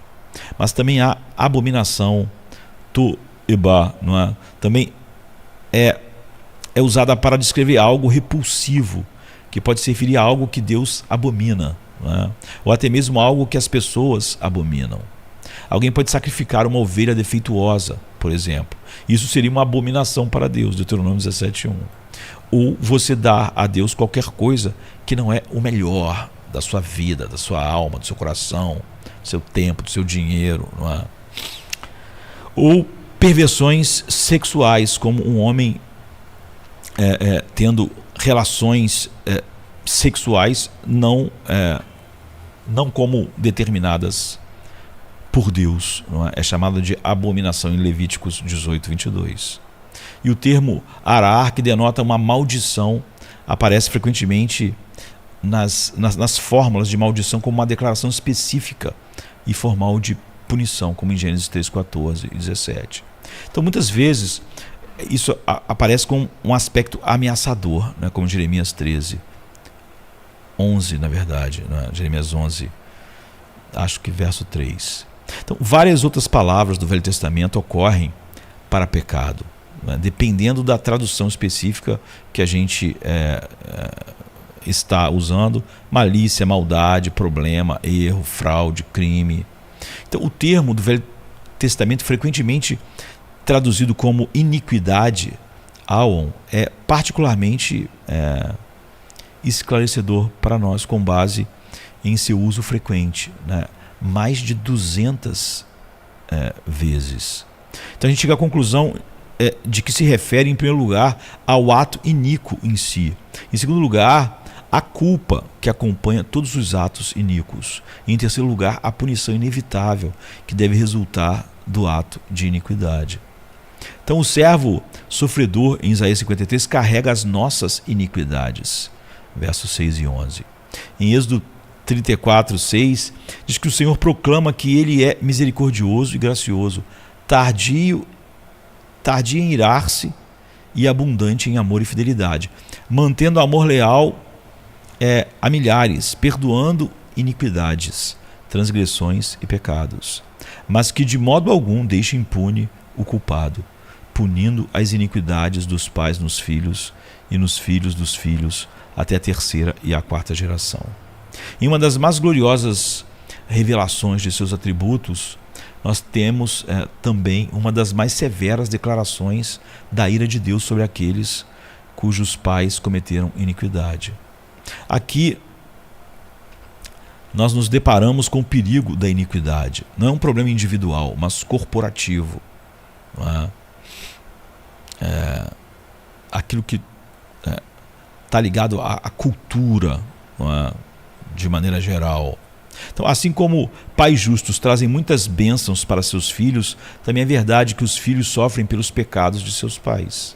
Mas também há abominação, toeba, não é? Também é usada para descrever algo repulsivo, que pode se referir a algo que Deus abomina, não é? Ou até mesmo algo que as pessoas abominam. Alguém pode sacrificar uma ovelha defeituosa, por exemplo. Isso seria uma abominação para Deus, Deuteronômio 17:1. Ou você dar a Deus qualquer coisa que não é o melhor da sua vida, da sua alma, do seu coração, do seu tempo, do seu dinheiro, não é? Ou perversões sexuais, como um homem tendo relações sexuais não como determinadas por Deus, não é? É chamada de abominação em Levíticos 18:22. E o termo arar, que denota uma maldição, aparece frequentemente nas fórmulas de maldição como uma declaração específica e formal de punição, como em Gênesis 3:14 e 17. Então, muitas vezes, isso aparece com um aspecto ameaçador, né? Como Jeremias 13:11, na verdade, né? Jeremias 11, acho que verso 3. Então, várias outras palavras do Velho Testamento ocorrem para pecado, né? Dependendo da tradução específica que a gente está usando: malícia, maldade, problema, erro, fraude, crime. Então, o termo do Velho Testamento, frequentemente traduzido como iniquidade, aon, é particularmente esclarecedor para nós, com base em seu uso frequente, né? Mais de 200 vezes. Então a gente chega à conclusão de que se refere, em primeiro lugar, ao ato iníquo em si. Em segundo lugar, a culpa que acompanha todos os atos iníquos. E, em terceiro lugar, a punição inevitável que deve resultar do ato de iniquidade. Então, o servo sofredor, em Isaías 53, carrega as nossas iniquidades. Versos 6 e 11. Em Êxodo 34:6, diz que o Senhor proclama que Ele é misericordioso e gracioso, tardio em irar-se e abundante em amor e fidelidade, mantendo amor leal a milhares, perdoando iniquidades, transgressões e pecados, mas que de modo algum deixa impune o culpado, punindo as iniquidades dos pais nos filhos e nos filhos dos filhos, até a terceira e a quarta geração. Em uma das mais gloriosas revelações de seus atributos, nós temos também uma das mais severas declarações da ira de Deus sobre aqueles cujos pais cometeram iniquidade. Aqui nós nos deparamos com o perigo da iniquidade. Não é um problema individual, mas corporativo. Não é? Aquilo que está ligado à cultura, não é? De maneira geral. Então, assim como pais justos trazem muitas bênçãos para seus filhos, também é verdade que os filhos sofrem pelos pecados de seus pais.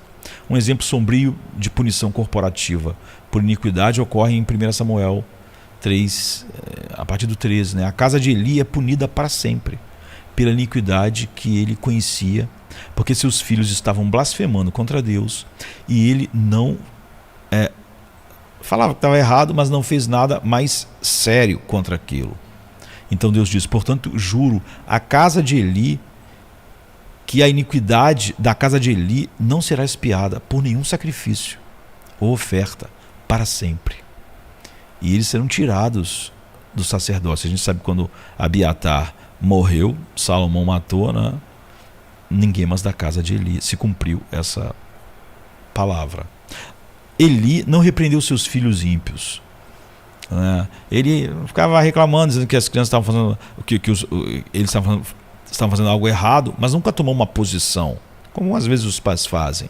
Um exemplo sombrio de punição corporativa por iniquidade ocorre em 1 Samuel 3, a partir do 13. Né? A casa de Eli é punida para sempre pela iniquidade que ele conhecia, porque seus filhos estavam blasfemando contra Deus e ele não falava que estava errado, mas não fez nada mais sério contra aquilo. Então Deus diz: portanto, juro a casa de Eli que a iniquidade da casa de Eli não será expiada por nenhum sacrifício ou oferta para sempre. E eles serão tirados do sacerdócio. A gente sabe que quando Abiatar morreu, Salomão matou, né? Ninguém mais da casa de Eli. Se cumpriu essa palavra. Eli não repreendeu seus filhos ímpios. Ele ficava reclamando, dizendo que as crianças estavam fazendo, eles estavam fazendo algo errado, mas nunca tomou uma posição, como às vezes os pais fazem.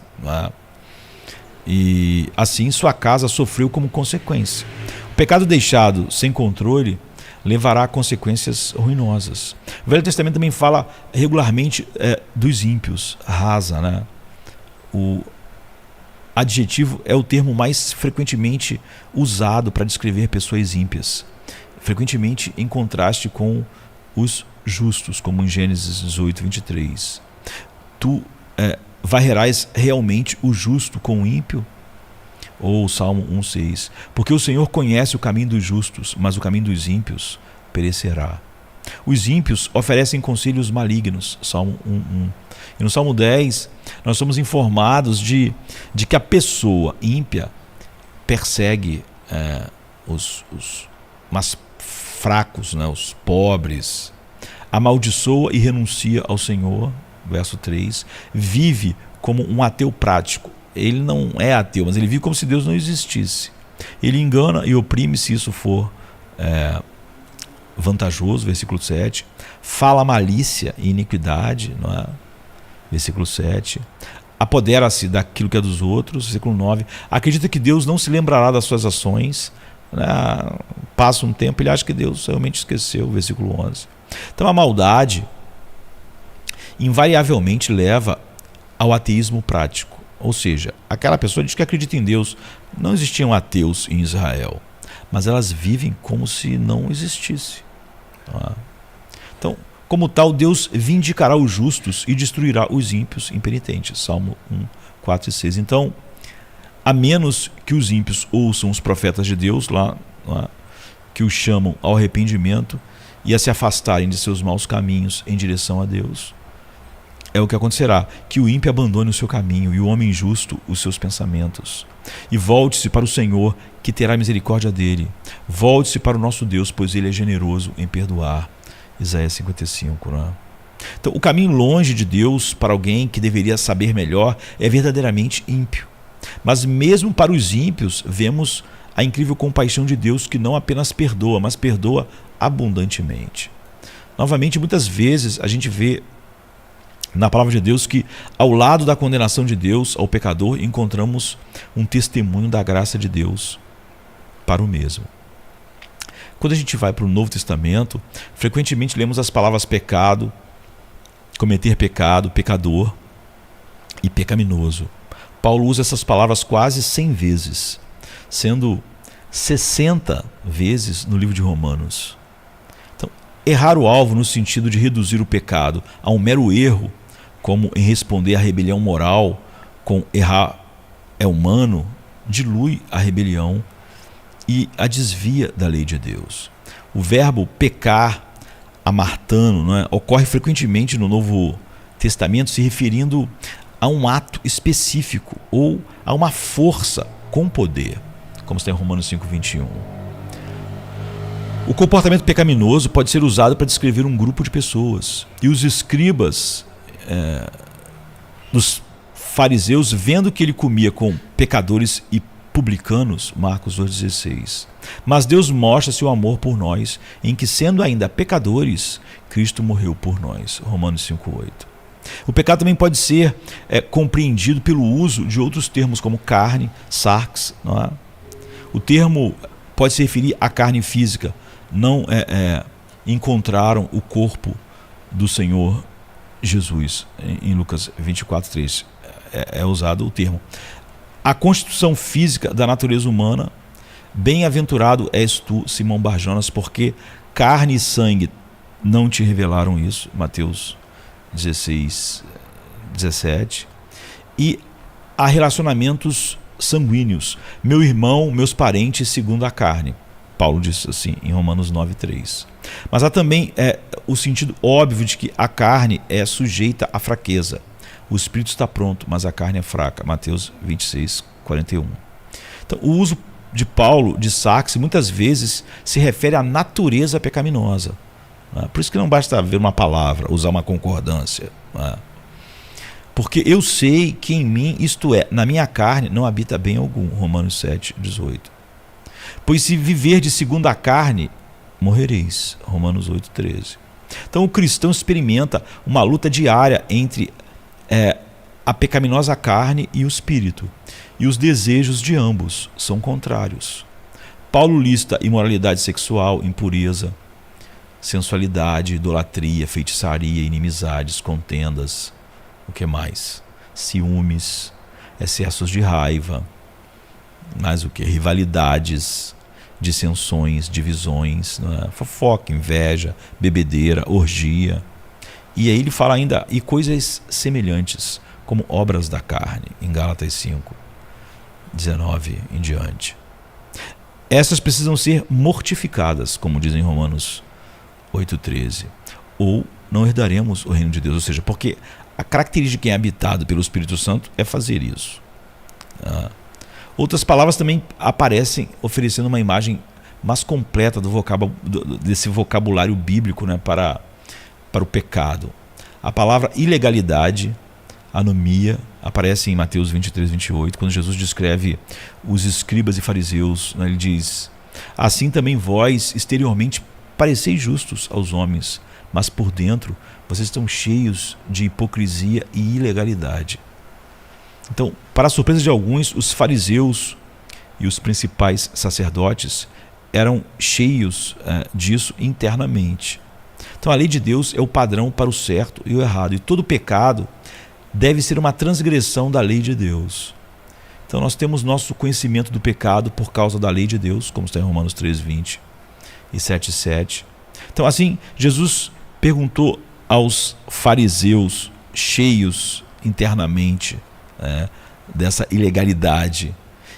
E assim sua casa sofreu como consequência. O pecado deixado sem controle levará a consequências ruinosas. O Velho Testamento também fala regularmente dos ímpios, rasa, né? O adjetivo é o termo mais frequentemente usado para descrever pessoas ímpias, frequentemente em contraste com os justos, como em Gênesis 18, 23. Tu varrerás realmente o justo com o ímpio? Ou Salmo 1,6. Porque o Senhor conhece o caminho dos justos, mas o caminho dos ímpios perecerá. Os ímpios oferecem conselhos malignos, Salmo 1:1. E no Salmo 10, nós somos informados de que a pessoa ímpia persegue os mais fracos, né, os pobres, amaldiçoa e renuncia ao Senhor, verso 3, vive como um ateu prático. Ele não é ateu, mas ele vive como se Deus não existisse. Ele engana e oprime se isso for vantajoso, versículo 7. Fala malícia e iniquidade, não é? Versículo 7. Apodera-se daquilo que é dos outros, versículo 9. Acredita que Deus não se lembrará das suas ações, né? Passa um tempo, ele acha que Deus realmente esqueceu, versículo 11. Então a maldade invariavelmente leva ao ateísmo prático. Ou seja, aquela pessoa diz que acredita em Deus. Não existiam ateus em Israel, mas elas vivem como se não existisse. Então, como tal, Deus vindicará os justos e destruirá os ímpios impenitentes. Salmo 1, 4 e 6. Então, a menos que os ímpios ouçam os profetas de Deus, que os chamam ao arrependimento e a se afastarem de seus maus caminhos em direção a Deus, é o que acontecerá, que o ímpio abandone o seu caminho e o homem justo os seus pensamentos. E volte-se para o Senhor, que terá misericórdia dele. Volte-se para o nosso Deus, pois ele é generoso em perdoar. Isaías 55. Né? Então, o caminho longe de Deus para alguém que deveria saber melhor é verdadeiramente ímpio. Mas mesmo para os ímpios, vemos a incrível compaixão de Deus, que não apenas perdoa, mas perdoa abundantemente. Novamente, muitas vezes a gente vê na palavra de Deus que ao lado da condenação de Deus ao pecador encontramos um testemunho da graça de Deus para o mesmo. Quando a gente vai para o Novo Testamento, frequentemente lemos as palavras pecado, cometer pecado, pecador e pecaminoso. Paulo usa essas palavras quase 100 vezes, sendo 60 vezes no livro de Romanos. Então, errar o alvo no sentido de reduzir o pecado a um mero erro, como em responder à rebelião moral com errar é humano, dilui a rebelião e a desvia da lei de Deus. O verbo pecar, amartano, não é? Ocorre frequentemente no Novo Testamento se referindo a um ato específico ou a uma força com poder, como está em Romanos 5:21. O comportamento pecaminoso pode ser usado para descrever um grupo de pessoas. E os escribas dos fariseus, vendo que ele comia com pecadores e publicanos, Marcos 2,16. Mas Deus mostra seu amor por nós, em que, sendo ainda pecadores, Cristo morreu por nós, Romanos 5,8. O pecado também pode ser compreendido pelo uso de outros termos, como carne, sarx. Não é? O termo pode se referir à carne física. Não encontraram o corpo do Senhor Jesus, em Lucas 24:3. É usado o termo. A constituição física da natureza humana, bem-aventurado és tu, Simão Barjonas, porque carne e sangue não te revelaram isso, Mateus 16:17. E há relacionamentos sanguíneos, meu irmão, meus parentes segundo a carne. Paulo diz assim em Romanos 9:3. Mas há também o sentido óbvio de que a carne é sujeita à fraqueza. O espírito está pronto, mas a carne é fraca. Mateus 26:41. Então, o uso de Paulo de sarx muitas vezes se refere à natureza pecaminosa. Por isso que não basta ver uma palavra, usar uma concordância. Porque eu sei que em mim, isto é, na minha carne, não habita bem algum. Romanos 7:18. Pois se viverdes segundo a carne, morrereis. Romanos 8:13. Então o cristão experimenta uma luta diária entre a pecaminosa carne e o espírito. E os desejos de ambos são contrários. Paulo lista imoralidade sexual, impureza, sensualidade, idolatria, feitiçaria, inimizades, contendas. O que mais? Ciúmes, excessos de raiva. Mais o que? Rivalidades, dissensões, divisões, fofoca, inveja, bebedeira, orgia. E aí ele fala ainda, e coisas semelhantes, como obras da carne, em Gálatas 5:19 em diante. Essas precisam ser mortificadas, como diz em Romanos 8:13, ou não herdaremos o reino de Deus. Ou seja, porque a característica de quem é habitado pelo Espírito Santo é fazer isso. Outras palavras também aparecem oferecendo uma imagem mais completa desse vocabulário bíblico, para o pecado. A palavra ilegalidade, anomia, aparece em Mateus 23:28, quando Jesus descreve os escribas e fariseus. Ele diz: assim também vós exteriormente pareceis justos aos homens, mas por dentro vocês estão cheios de hipocrisia e ilegalidade. Então, para a surpresa de alguns, os fariseus e os principais sacerdotes eram cheios disso internamente. Então, a lei de Deus é o padrão para o certo e o errado, e todo pecado deve ser uma transgressão da lei de Deus. Então, nós temos nosso conhecimento do pecado por causa da lei de Deus, como está em Romanos 3:20 e 7:7. Então, assim, Jesus perguntou aos fariseus cheios internamente dessa ilegalidade: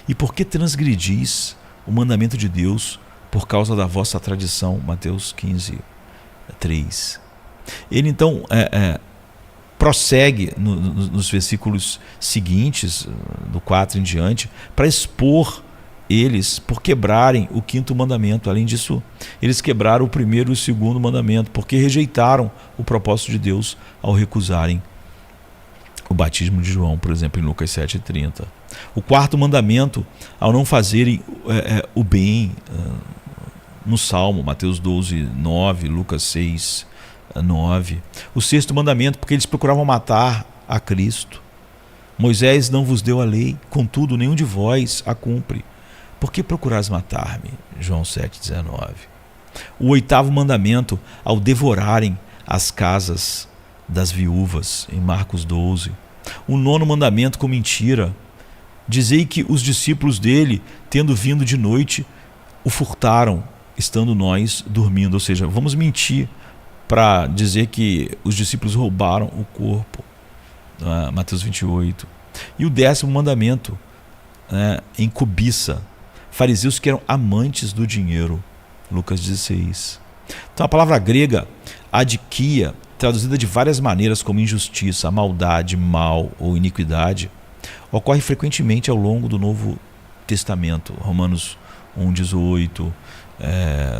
e por que transgredis o mandamento de Deus por causa da vossa tradição? Mateus 15:3. Ele então prossegue nos versículos seguintes, do 4 em diante, para expor eles por quebrarem o 5º mandamento. Além disso, eles quebraram o 1º e o 2º mandamento, porque rejeitaram o propósito de Deus ao recusarem o batismo de João, por exemplo, em Lucas 7:30. O 4º mandamento, ao não fazerem o bem, no Salmo, Mateus 12:9, Lucas 6:9. O 6º mandamento, porque eles procuravam matar a Cristo. Moisés não vos deu a lei, contudo nenhum de vós a cumpre. Por que procurais matar-me? João 7:19. O 8º mandamento, ao devorarem as casas das viúvas, em Marcos 12. O 9º mandamento, com mentira: dizei que os discípulos dele, tendo vindo de noite, o furtaram, estando nós dormindo. Ou seja, vamos mentir para dizer que os discípulos roubaram o corpo. Mateus 28. E o 10º mandamento, em cobiça: fariseus que eram amantes do dinheiro. Lucas 16. Então a palavra grega adikia, traduzida de várias maneiras como injustiça, maldade, mal ou iniquidade, ocorre frequentemente ao longo do Novo Testamento, Romanos 1:18,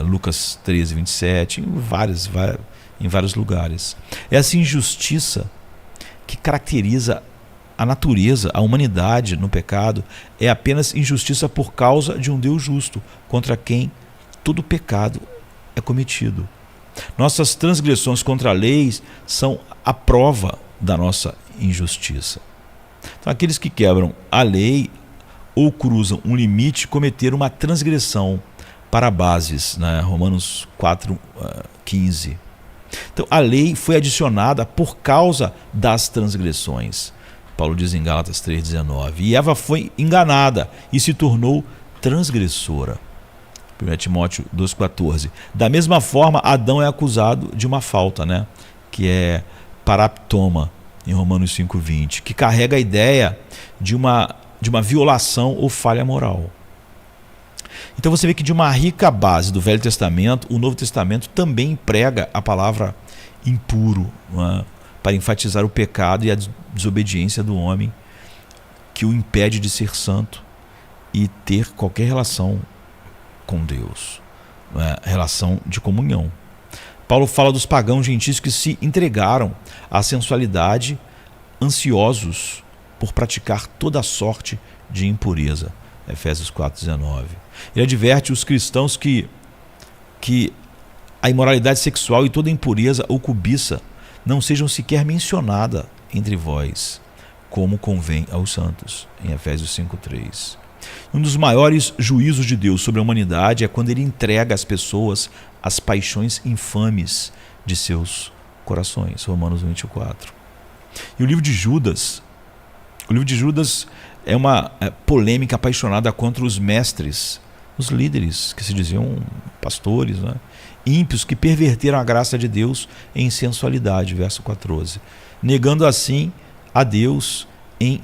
Lucas 13:27, em vários lugares. Essa injustiça que caracteriza a natureza, a humanidade no pecado, é apenas injustiça por causa de um Deus justo, contra quem todo pecado é cometido. Nossas transgressões contra a lei são a prova da nossa injustiça. Então, aqueles que quebram a lei ou cruzam um limite cometeram uma transgressão para bases, né? Romanos 4:15. Então, a lei foi adicionada por causa das transgressões. Paulo diz em Gálatas 3:19. E Eva foi enganada e se tornou transgressora. 1 Timóteo 2:14. Da mesma forma, Adão é acusado de uma falta, né? Que é paraptoma, em Romanos 5:20, que carrega a ideia de uma violação ou falha moral. Então você vê que de uma rica base do Velho Testamento, o Novo Testamento também emprega a palavra impuro, né? Para enfatizar o pecado e a desobediência do homem que o impede de ser santo e ter qualquer relação com Deus, né? Relação de comunhão. Paulo fala dos pagãos gentios que se entregaram à sensualidade, ansiosos por praticar toda sorte de impureza. Efésios 4:19. Ele adverte os cristãos que a imoralidade sexual e toda impureza ou cobiça não sejam sequer mencionadas entre vós, como convém aos santos, em Efésios 5:3. Um dos maiores juízos de Deus sobre a humanidade é quando ele entrega as pessoas às paixões infames de seus corações, Romanos 24. E o livro de Judas é uma polêmica apaixonada contra os mestres, os líderes que se diziam pastores, né? Ímpios que perverteram a graça de Deus em sensualidade, verso 14, negando assim a Deus em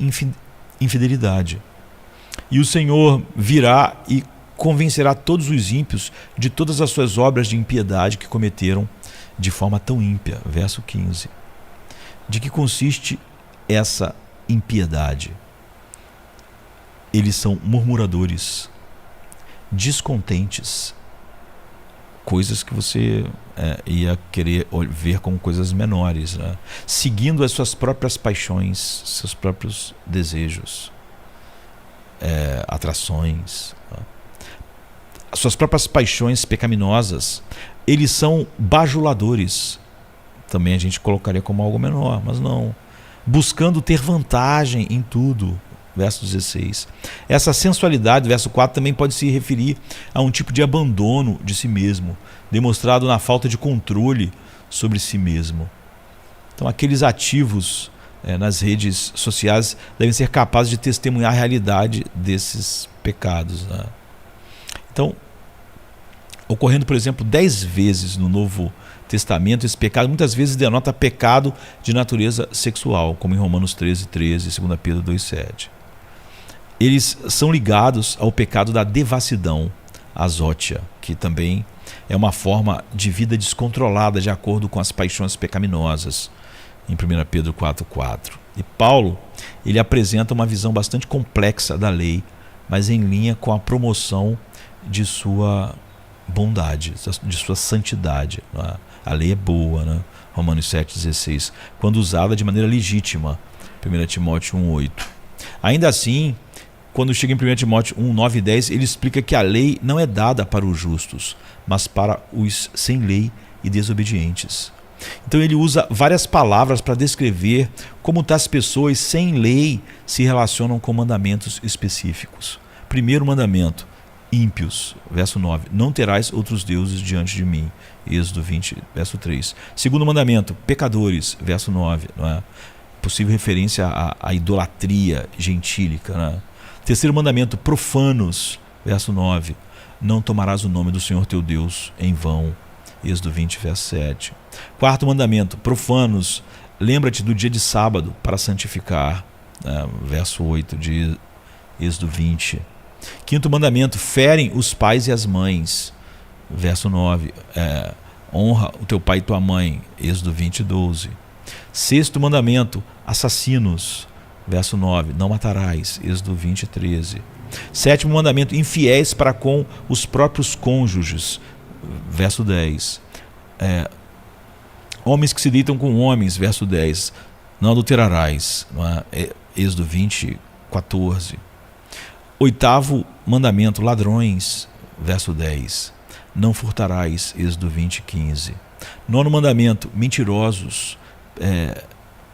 infidelidade. E o Senhor virá e convencerá todos os ímpios de todas as suas obras de impiedade que cometeram de forma tão ímpia, verso 15. De que consiste essa impiedade? Eles são murmuradores, descontentes, coisas que você ia querer ver como coisas menores, né? Seguindo as suas próprias paixões, seus próprios desejos, atrações, né? As suas próprias paixões pecaminosas. Eles são bajuladores, também a gente colocaria como algo menor, mas não, buscando ter vantagem em tudo, verso 16. Essa sensualidade, verso 4, também pode se referir a um tipo de abandono de si mesmo, demonstrado na falta de controle sobre si mesmo. Então, aqueles ativos nas redes sociais devem ser capazes de testemunhar a realidade desses pecados, né? Então, ocorrendo, por exemplo, 10 vezes no Novo Testamento, esse pecado muitas vezes denota pecado de natureza sexual, como em Romanos 13:13 e 2 Pedro 2:7. Eles são ligados ao pecado da devassidão, a zótia, que também é uma forma de vida descontrolada de acordo com as paixões pecaminosas, em 1 Pedro 4:4. E Paulo, ele apresenta uma visão bastante complexa da lei, mas em linha com a promoção de sua bondade, de sua santidade. A lei é boa, né? Romanos 7:16, quando usada de maneira legítima, 1 Timóteo 1:8. Ainda assim, quando chega em 1 Timóteo 1:9 e 10, ele explica que a lei não é dada para os justos, mas para os sem lei e desobedientes. Então ele usa várias palavras para descrever como tais pessoas sem lei se relacionam com mandamentos específicos. Primeiro mandamento: ímpios, verso 9, não terás outros deuses diante de mim, Êxodo 20, verso 3. Segundo mandamento: pecadores, verso 9, não é? Possível referência à idolatria gentílica, né? Terceiro mandamento: profanos, verso 9, não tomarás o nome do Senhor teu Deus em vão, Êxodo 20, verso 7. Quarto mandamento: profanos, lembra-te do dia de sábado para santificar, né? Verso 8 de Êxodo 20. Quinto mandamento: ferem os pais e as mães, verso 9, honra o teu pai e tua mãe, Êxodo 20, 12. Sexto mandamento: assassinos, verso 9, não matarás, Êxodo 20, 13. Sétimo mandamento, infiéis para com os próprios cônjuges, verso 10. Homens que se deitam com homens, verso 10, não adulterarás, não é? Êxodo 20, 14. Oitavo mandamento, ladrões, verso 10, não furtarás, Êxodo 20, 15. Nono mandamento, mentirosos,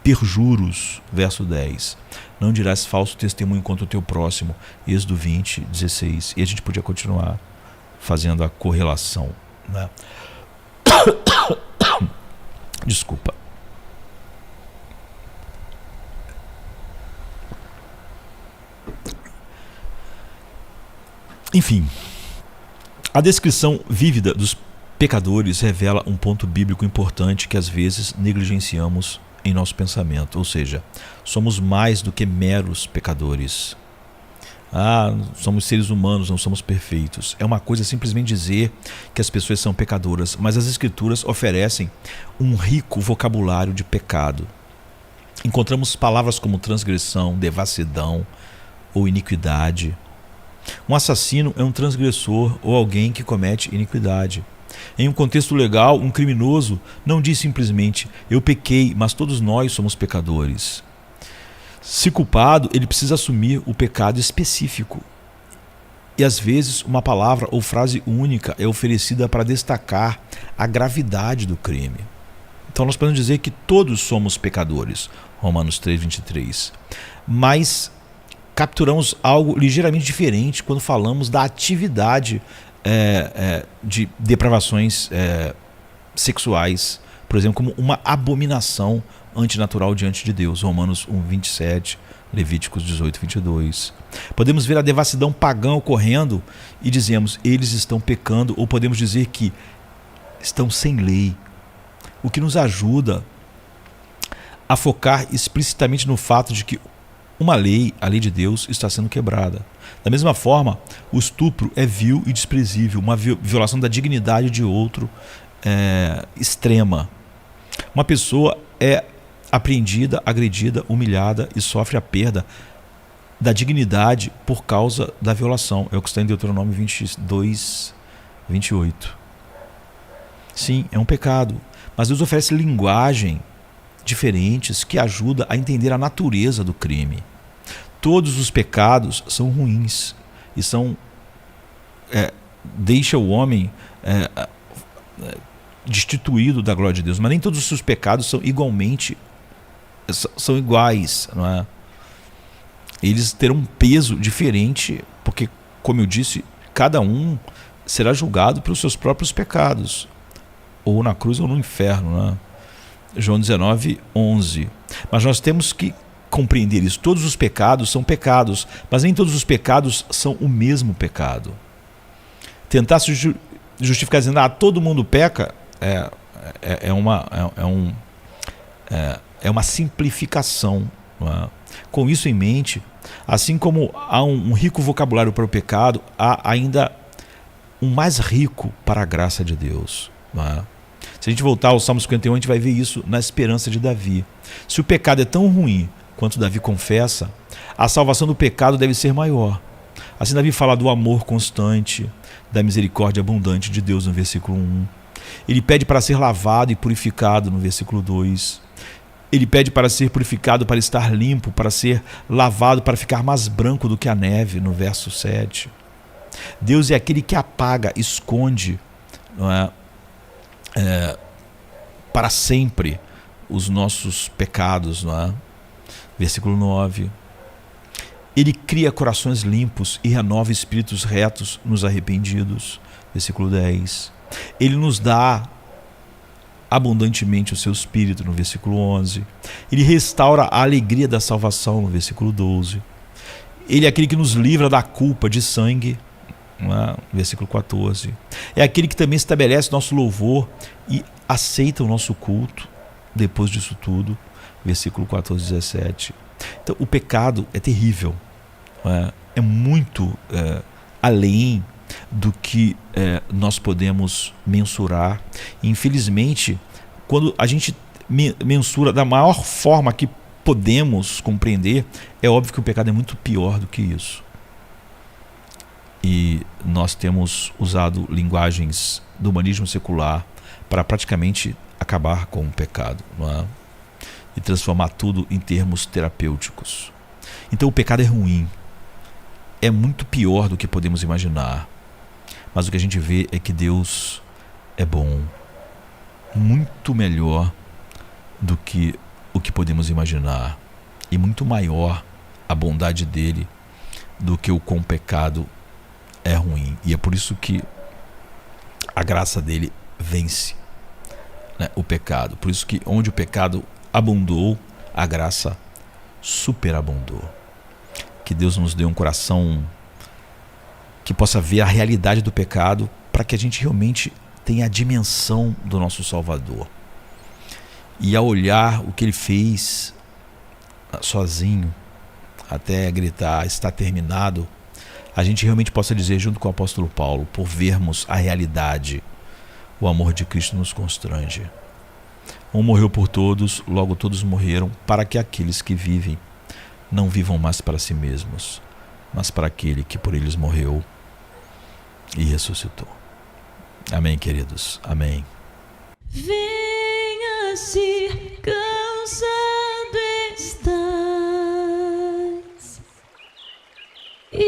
perjuros, verso 10, não dirás falso testemunho contra o teu próximo, Êxodo 20, 16. E a gente podia continuar fazendo a correlação, né? Desculpa. Enfim, a descrição vívida dos pecadores revela um ponto bíblico importante que às vezes negligenciamos em nosso pensamento, ou seja, somos mais do que meros pecadores. Somos seres humanos, não somos perfeitos. É uma coisa simplesmente dizer que as pessoas são pecadoras, mas as Escrituras oferecem um rico vocabulário de pecado. Encontramos palavras como transgressão, devassidão ou iniquidade. Um assassino é um transgressor ou alguém que comete iniquidade. Em um contexto legal, um criminoso não diz simplesmente eu pequei, mas todos nós somos pecadores. Se culpado, ele precisa assumir o pecado específico. E às vezes uma palavra ou frase única é oferecida para destacar a gravidade do crime. Então nós podemos dizer que todos somos pecadores, Romanos 3, 23. Mas capturamos algo ligeiramente diferente quando falamos da atividade de depravações sexuais, por exemplo, como uma abominação antinatural diante de Deus, Romanos 1, 27, Levíticos 18, 22. Podemos ver a devassidão pagã ocorrendo e dizemos, eles estão pecando, ou podemos dizer que estão sem lei, o que nos ajuda a focar explicitamente no fato de que uma lei, a lei de Deus, está sendo quebrada. Da mesma forma, o estupro é vil e desprezível, uma violação da dignidade de outro extrema. Uma pessoa é apreendida, agredida, humilhada e sofre a perda da dignidade por causa da violação. É o que está em Deuteronômio 22, 28. Sim, é um pecado, mas Deus oferece linguagem diferentes que ajuda a entender a natureza do crime. Todos os pecados são ruins e deixa o homem destituído da glória de Deus, mas nem todos os seus pecados são iguais, não é? Eles terão um peso diferente, porque, como eu disse, cada um será julgado pelos seus próprios pecados, ou na cruz ou no inferno, não é? João 19, 11. Mas nós temos que compreender isso. Todos os pecados são pecados, mas nem todos os pecados são o mesmo pecado. Tentar se justificar dizendo todo mundo peca é uma simplificação. Não é? Com isso em mente, assim como há um rico vocabulário para o pecado, há ainda um mais rico para a graça de Deus. Não é? Se a gente voltar ao Salmo 51, a gente vai ver isso na esperança de Davi. Se o pecado é tão ruim quanto Davi confessa, a salvação do pecado deve ser maior. Assim Davi fala do amor constante, da misericórdia abundante de Deus no versículo 1. Ele pede para ser lavado e purificado no versículo 2. Ele pede para ser purificado, para estar limpo, para ser lavado, para ficar mais branco do que a neve no verso 7. Deus é aquele que apaga, esconde, não é? Para sempre os nossos pecados, não é? Versículo 9. Ele cria corações limpos e renova espíritos retos nos arrependidos. Versículo 10. Ele nos dá abundantemente o seu espírito, no versículo 11. Ele restaura a alegria da salvação, no versículo 12. Ele é aquele que nos livra da culpa de sangue, versículo 14. É aquele que também estabelece nosso louvor e aceita o nosso culto depois disso tudo, versículo 14, 17. Então o pecado é terrível, é muito além do que nós podemos mensurar. E, infelizmente, quando a gente mensura da maior forma que podemos compreender, é óbvio que o pecado é muito pior do que isso. E nós temos usado linguagens do humanismo secular para praticamente acabar com o pecado, não é? E transformar tudo em termos terapêuticos. Então o pecado é ruim, é muito pior do que podemos imaginar. Mas o que a gente vê é que Deus é bom, muito melhor do que o que podemos imaginar, e muito maior a bondade dele do que o quão pecado é ruim. E é por isso que a graça dele vence, né, o pecado. Por isso que onde o pecado abundou, a graça superabundou. Que Deus nos dê um coração que possa ver a realidade do pecado, para que a gente realmente tenha a dimensão do nosso Salvador. E ao olhar o que ele fez sozinho, até gritar, está terminado, a gente realmente possa dizer, junto com o apóstolo Paulo, por vermos a realidade, o amor de Cristo nos constrange. Um morreu por todos, logo todos morreram, para que aqueles que vivem não vivam mais para si mesmos, mas para aquele que por eles morreu e ressuscitou. Amém, queridos. Amém. Venha se cansado estás, e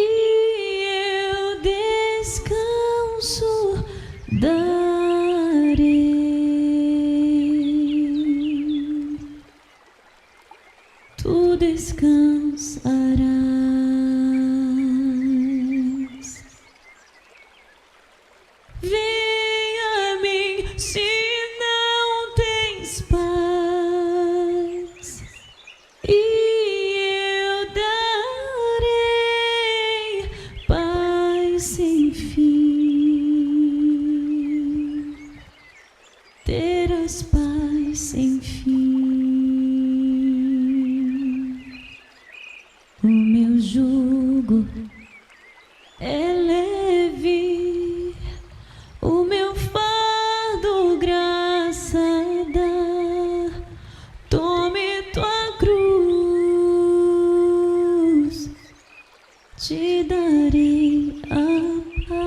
eu descanso darei. Tu descansarás. Venha a mim se não tens paz, e eu darei paz sem fim. Terás paz sem fim. O meu jugo é leve, o meu fardo graça dá. Tome tua cruz, te darei a paz.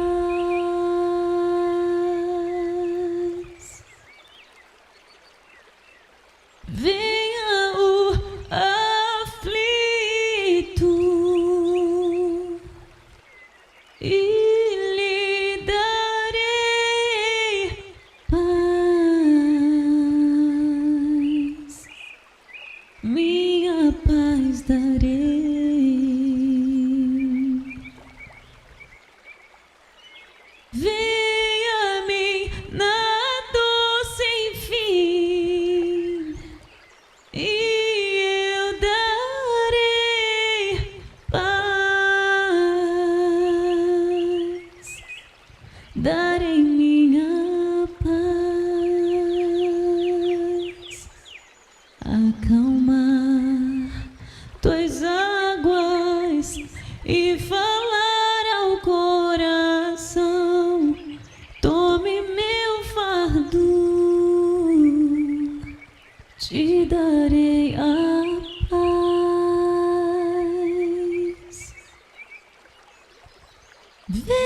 Venha o aflito e lhe darei paz, minha paz darei. Venha a mim na dor sem fim, e eu darei paz, darei minha paz. Acalmar tuas águas e falar ao coração. Tome meu fardo, te darei a paz. Venha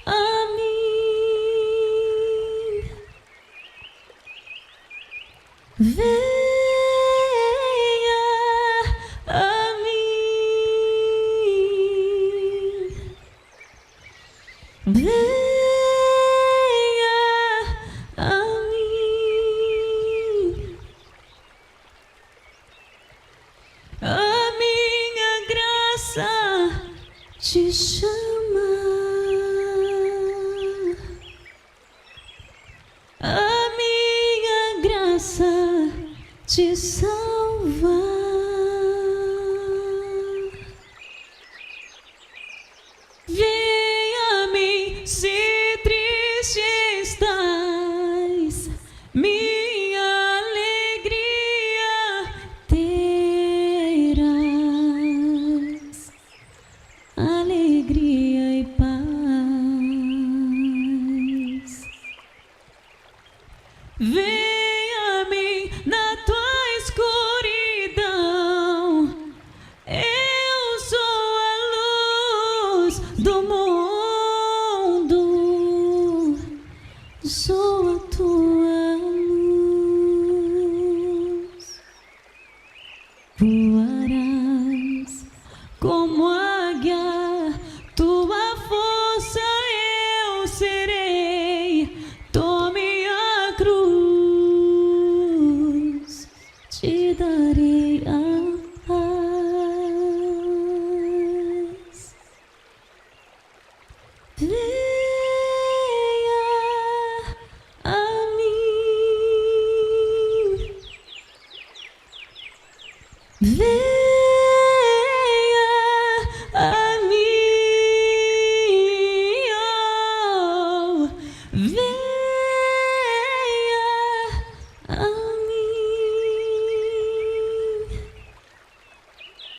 a mim, venha a mim, venha a mim. A minha graça te chama.